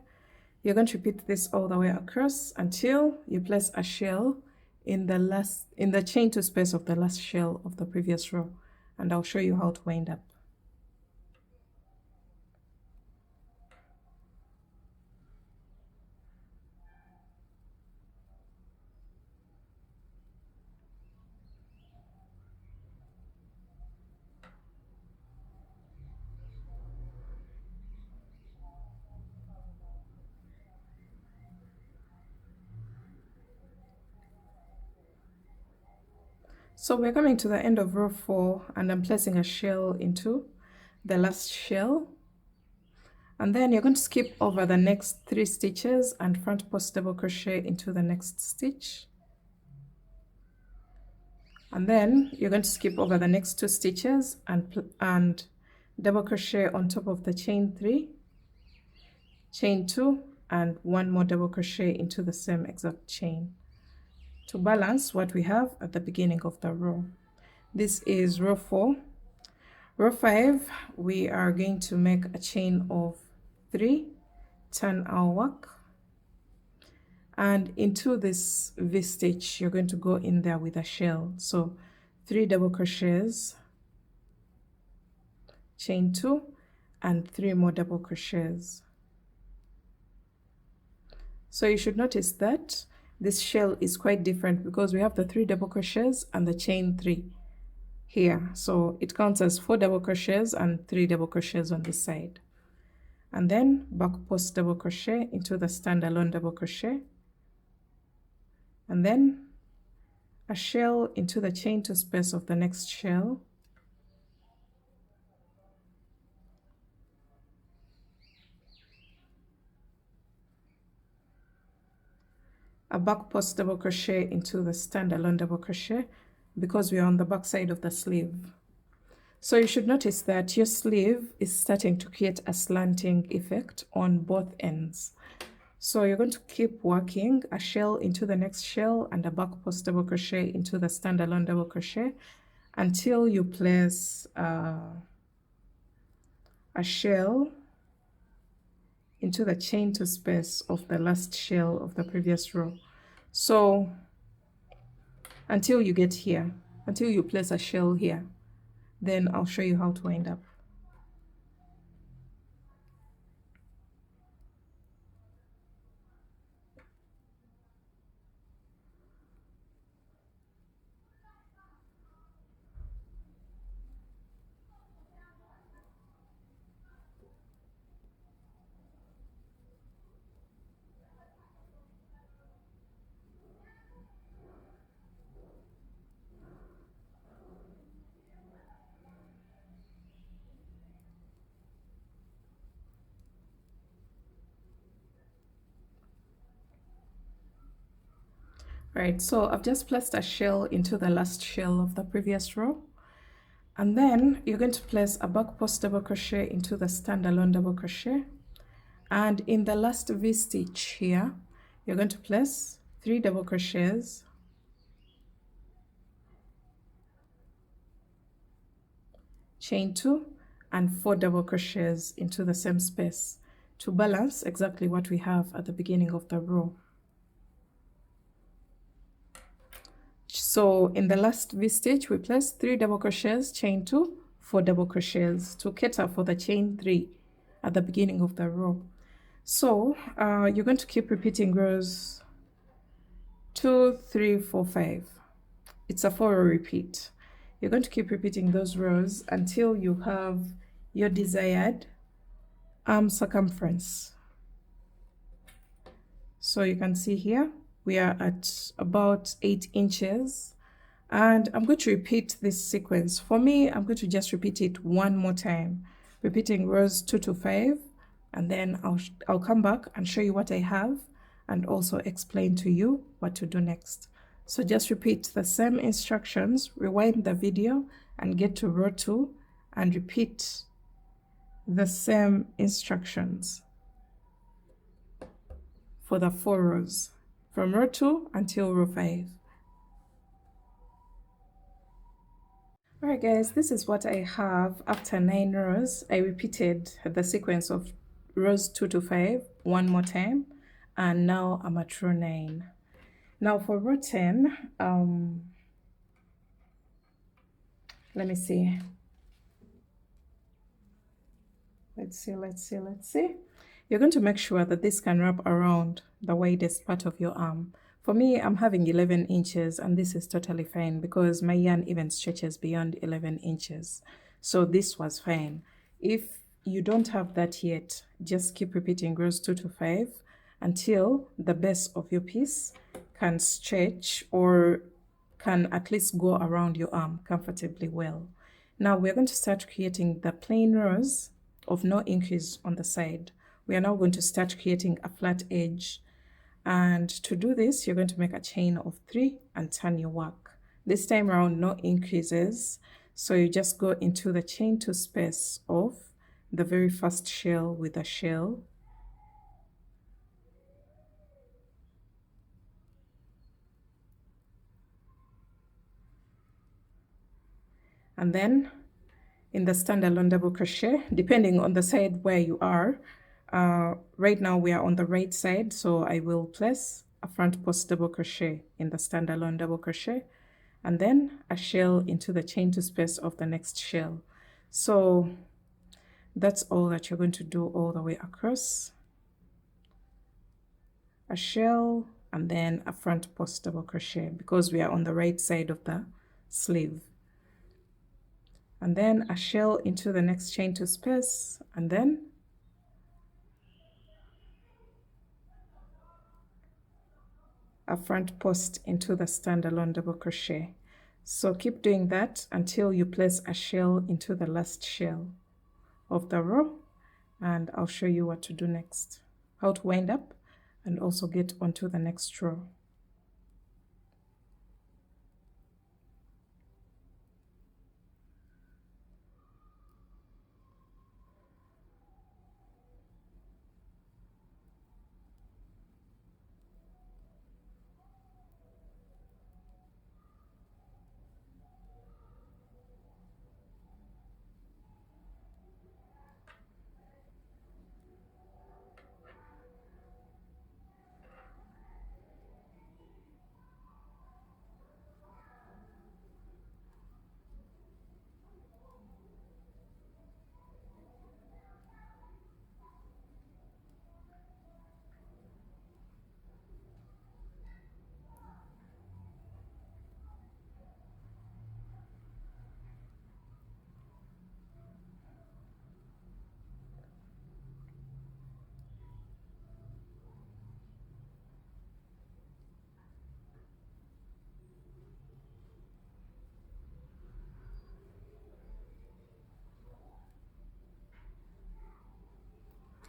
You're going to repeat this all the way across until you place a shell in the chain two space of the last shell of the previous row, and I'll show you how to wind up. So we're coming to the end of row 4, and I'm placing a shell into the last shell, and then you're going to skip over the next 3 stitches and front post double crochet into the next stitch, and then you're going to skip over the next 2 stitches and double crochet on top of the chain 3, chain 2, and 1 more double crochet into the same exact chain to balance what we have at the beginning of the row. This is row 4. Row 5, we are going to make a chain of 3, turn our work, and into this V stitch you're going to go in there with a shell. So 3 double crochets, chain 2, and 3 more double crochets. So you should notice that this shell is quite different because we have the 3 double crochets and the chain 3 here, so it counts as 4 double crochets and 3 double crochets on this side, and then back post double crochet into the standalone double crochet, and then a shell into the chain 2 space of the next shell, a back post double crochet into the standalone double crochet because we are on the back side of the sleeve. So you should notice that your sleeve is starting to create a slanting effect on both ends. So you're going to keep working a shell into the next shell and a back post double crochet into the standalone double crochet until you place a shell into the chain 2 space of the last shell of the previous row. So until you get here, until you place a shell here, then I'll show you how to wind up. Right, so I've just placed a shell into the last shell of the previous row, and then you're going to place a back post double crochet into the standalone double crochet, and in the last V stitch here you're going to place 3 double crochets, chain 2, and 4 double crochets into the same space to balance exactly what we have at the beginning of the row. So in the last V stitch we place 3 double crochets, chain 2, 4 double crochets to cater for the chain 3 at the beginning of the row. So you're going to keep repeating rows 2, 3, 4, 5. It's a 4-row repeat. You're going to keep repeating those rows until you have your desired arm circumference. So you can see here we are at about 8 inches, and I'm going to repeat this sequence. For me, I'm going to just repeat it one more time, repeating rows 2 to 5, and then I'll come back and show you what I have and also explain to you what to do next. So just repeat the same instructions, rewind the video and get to row 2 and repeat the same instructions for the 4 rows from row 2 until row 5. Alright guys, this is what I have after 9 rows. I repeated the sequence of rows 2 to 5 one more time, and now I'm at row 9. Now for row 10, let me see. Let's see. You're going to make sure that this can wrap around the widest part of your arm. For me, I'm having 11 inches and this is totally fine because my yarn even stretches beyond 11 inches. So this was fine. If you don't have that yet, just keep repeating rows 2 to 5 until the base of your piece can stretch or can at least go around your arm comfortably well. Now we're going to start creating the plain rows of no increase on the side. We are now going to start creating a flat edge. And to do this, you're going to make a chain of 3 and turn your work. This time around, no increases. So you just go into the chain 2 space of the very first shell with a shell. And then in the standalone double crochet, depending on the side where you are, right now we are on the right side, so I will place a front post double crochet in the standalone double crochet and then a shell into the chain 2 space of the next shell. So that's all that you're going to do all the way across. A shell and then a front post double crochet because we are on the right side of the sleeve. And then a shell into the next chain 2 space and then a front post into the standalone double crochet. So keep doing that until you place a shell into the last shell of the row, and I'll show you what to do next, how to wind up and also get onto the next row.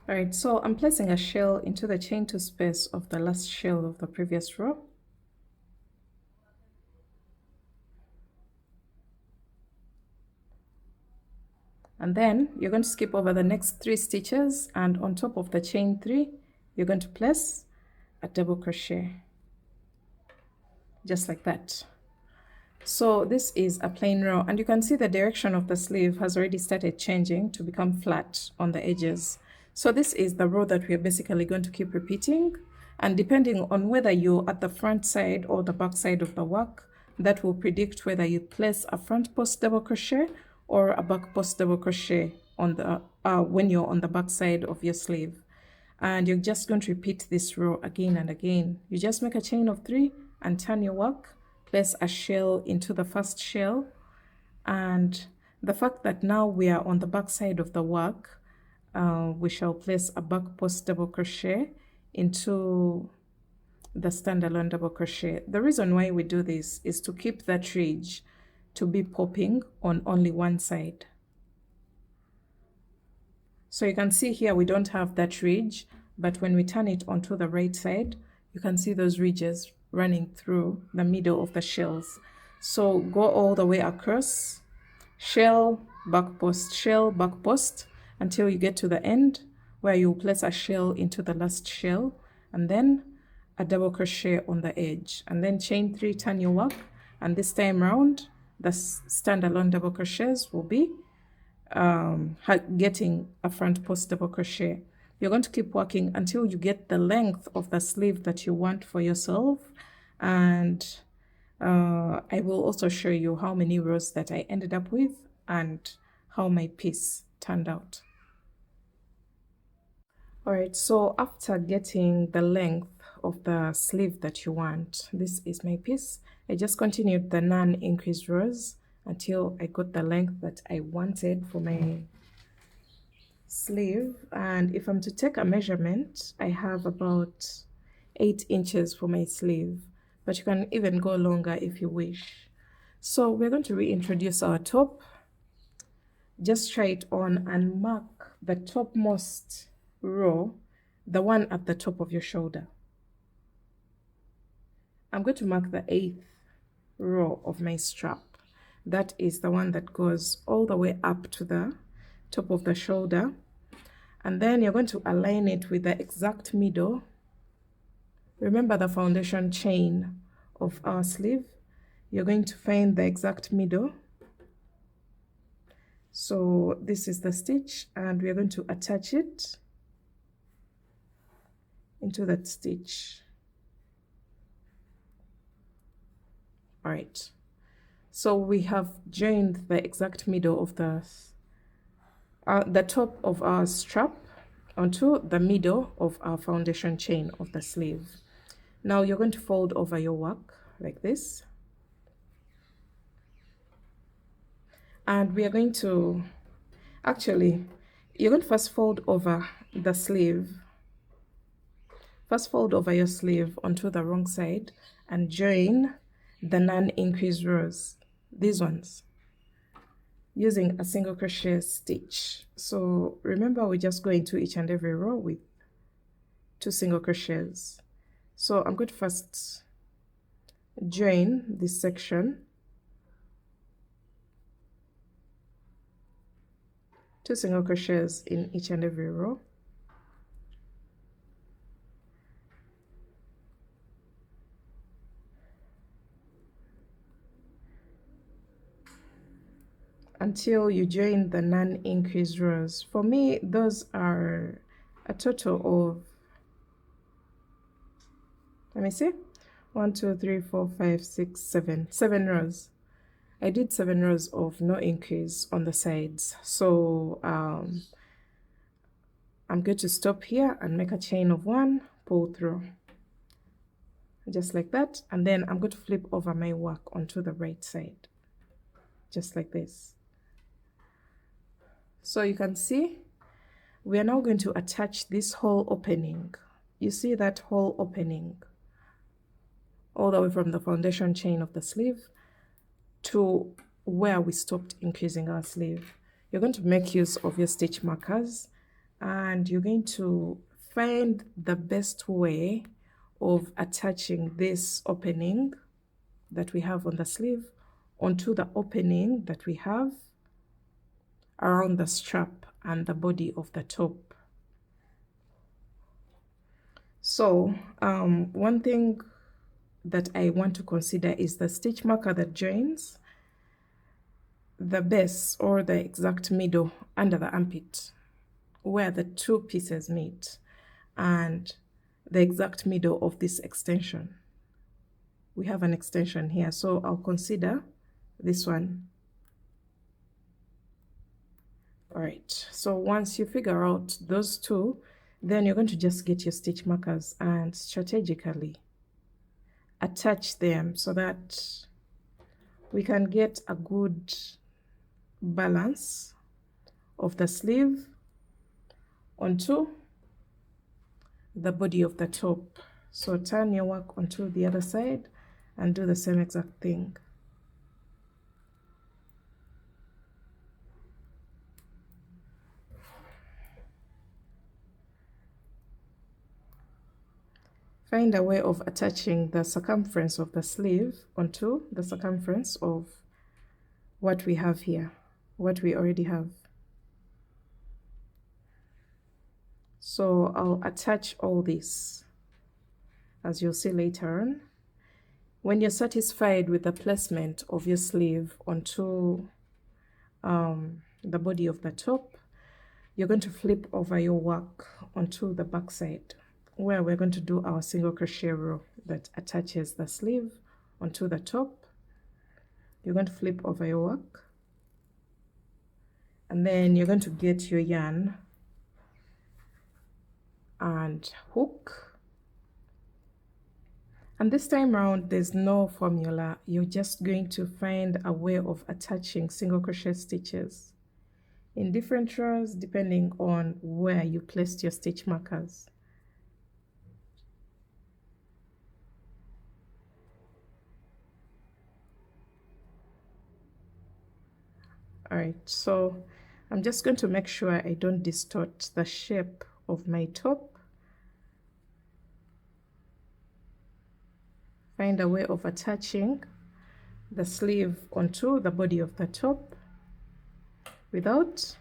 All right, so I'm placing a shell into the chain 2 space of the last shell of the previous row. And then you're going to skip over the next 3 stitches, and on top of the chain 3, you're going to place a double crochet, just like that. So this is a plain row, and you can see the direction of the sleeve has already started changing to become flat on the edges. So this is the row that we're basically going to keep repeating, and depending on whether you're at the front side or the back side of the work, that will predict whether you place a front post double crochet or a back post double crochet on the when you're on the back side of your sleeve. And you're just going to repeat this row again and again. You just make a chain of 3 and turn your work, place a shell into the first shell, and the fact that now we are on the back side of the work, we shall place a back post double crochet into the standalone double crochet. The reason why we do this is to keep that ridge to be popping on only one side. So you can see here we don't have that ridge, but when we turn it onto the right side, you can see those ridges running through the middle of the shells. So go all the way across, shell, back post, shell, back post, until you get to the end where you place a shell into the last shell, and then a double crochet on the edge, and then chain 3, turn your work, and this time round the standalone double crochets will be getting a front post double crochet. You're going to keep working until you get the length of the sleeve that you want for yourself, and I will also show you how many rows that I ended up with and how my piece turned out. Alright, so after getting the length of the sleeve that you want, this is my piece. I just continued the non-increased rows until I got the length that I wanted for my sleeve. And if I'm to take a measurement, I have about 8 inches for my sleeve, but you can even go longer if you wish. So we're going to reintroduce our top. Just try it on and mark the topmost row, the one at the top of your shoulder. I'm going to mark the 8th row of my strap. That is the one that goes all the way up to the top of the shoulder, and then you're going to align it with the exact middle. Remember the foundation chain of our sleeve. You're going to find the exact middle. So this is the stitch, and we are going to attach it into that stitch. All right, so we have joined the exact middle of the top of our strap onto the middle of our foundation chain of the sleeve. Now you're going to fold over your work like this, and we are going to you're going to first fold over the sleeve. First fold over your sleeve onto the wrong side and join the non-increased rows, these ones, using a single crochet stitch. So remember, we just go into each and every row with 2 single crochets. So I'm going to first join this section, 2 single crochets in each and every row. Until you join the non-increased rows. For me, those are a total of, let me see, 1, 2, 3, 4, 5, 6, 7 rows. I did 7 rows of no increase on the sides. So I'm going to stop here and make a chain of 1, pull through, just like that, and then I'm going to flip over my work onto the right side, just like this. So you can see we are now going to attach this whole opening. You see that whole opening all the way from the foundation chain of the sleeve to where we stopped increasing our sleeve. You're going to make use of your stitch markers, and you're going to find the best way of attaching this opening that we have on the sleeve onto the opening that we have around the strap and the body of the top. So one thing that I want to consider is the stitch marker that joins the base or the exact middle under the armpit, where the 2 pieces meet, and the exact middle of this extension. We have an extension here, so I'll consider this one. All right, so once you figure out those 2, then you're going to just get your stitch markers and strategically attach them so that we can get a good balance of the sleeve onto the body of the top. So turn your work onto the other side and do the same exact thing. find a way of attaching the circumference of the sleeve onto the circumference of what we have here, what we already have. So I'll attach all this, as you'll see later on. When you're satisfied with the placement of your sleeve onto the body of the top, you're going to flip over your work onto the back side, where we're going to do our single crochet row that attaches the sleeve onto the top. You're going to flip over your work, and then you're going to get your yarn and hook. And this time around, there's no formula. You're just going to find a way of attaching single crochet stitches in different rows depending on where you placed your stitch markers. All right, so I'm just going to make sure I don't distort the shape of my top. Find a way of attaching the sleeve onto the body of the top without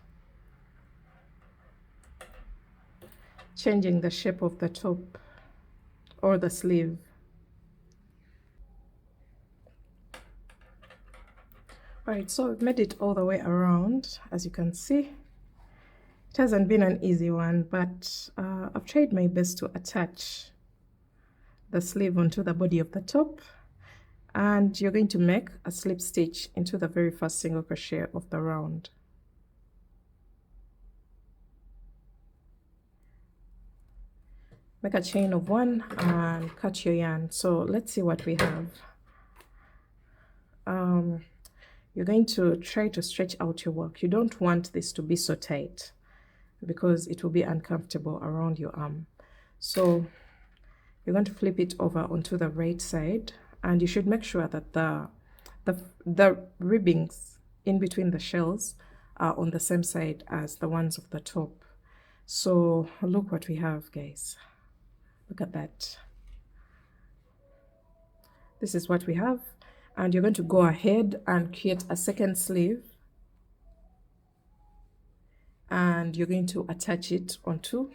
changing the shape of the top or the sleeve. All right, so I've made it all the way around. As you can see, it hasn't been an easy one, but I've tried my best to attach the sleeve onto the body of the top, and you're going to make a slip stitch into the very first single crochet of the round. Make a chain of 1 and cut your yarn. So let's see what we have. You're going to try to stretch out your work. You don't want this to be so tight because it will be uncomfortable around your arm. So you're going to flip it over onto the right side, and you should make sure that the ribbings in between the shells are on the same side as the ones of the top. So look what we have, guys. Look at that. This is what we have, and you're going to go ahead and create a second sleeve, and you're going to attach it onto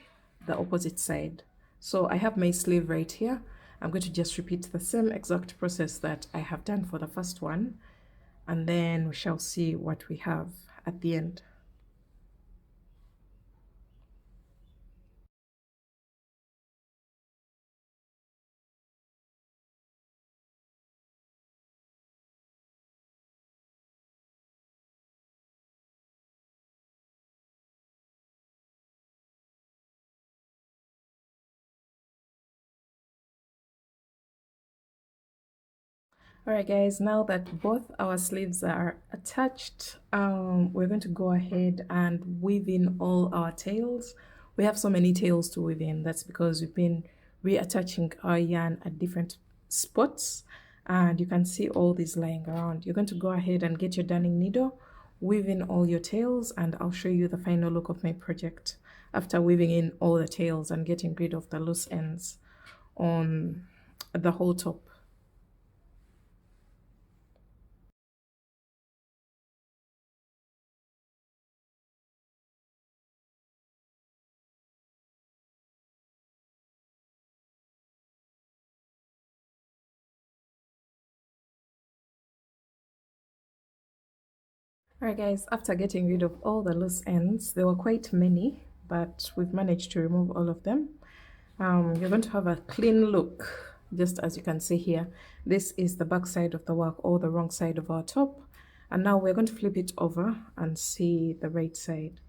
the opposite side. So I have my sleeve right here. I'm going to just repeat the same exact process that I have done for the first one, and then we shall see what we have at the end. Alright guys, now that both our sleeves are attached, we're going to go ahead and weave in all our tails. We have so many tails to weave in. That's because we've been reattaching our yarn at different spots, and you can see all these lying around. You're going to go ahead and get your darning needle, weave in all your tails, and I'll show you the final look of my project after weaving in all the tails and getting rid of the loose ends on the whole top. Alright guys, after getting rid of all the loose ends, there were quite many, but we've managed to remove all of them. You're going to have a clean look, just as you can see here. This is the back side of the work, or the wrong side of our top. And now we're going to flip it over and see the right side.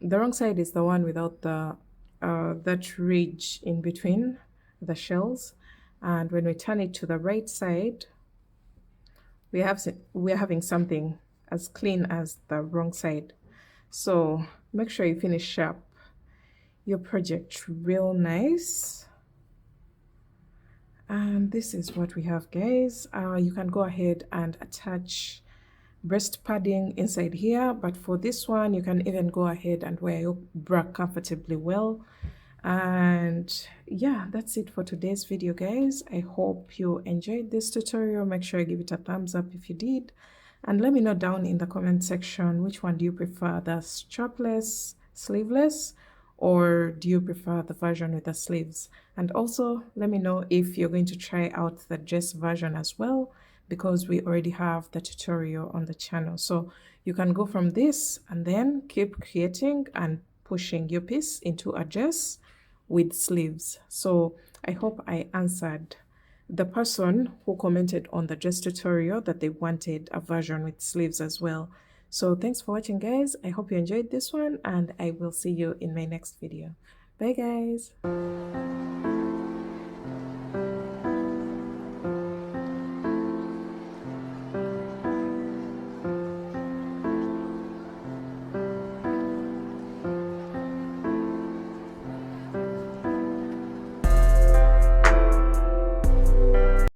The wrong side is the one without the that ridge in between the shells. And when we turn it to the right side, we're having something as clean as the wrong side. So make sure you finish up your project real nice. And this is what we have, guys. You can go ahead and attach breast padding inside here, but for this one you can even go ahead and wear your bra comfortably well, And yeah, that's it for today's video, guys. I hope you enjoyed this tutorial. Make sure you give it a thumbs up if you did, and let me know down in the comment section which one do you prefer, the strapless sleeveless, or do you prefer the version with the sleeves? And also let me know if you're going to try out the dress version as well, because we already have the tutorial on the channel. So you can go from this and then keep creating and pushing your piece into a dress with sleeves. So I hope I answered the person who commented on the dress tutorial that they wanted a version with sleeves as well. So thanks for watching, guys. I hope you enjoyed this one, and I will see you in my next video. Bye, guys.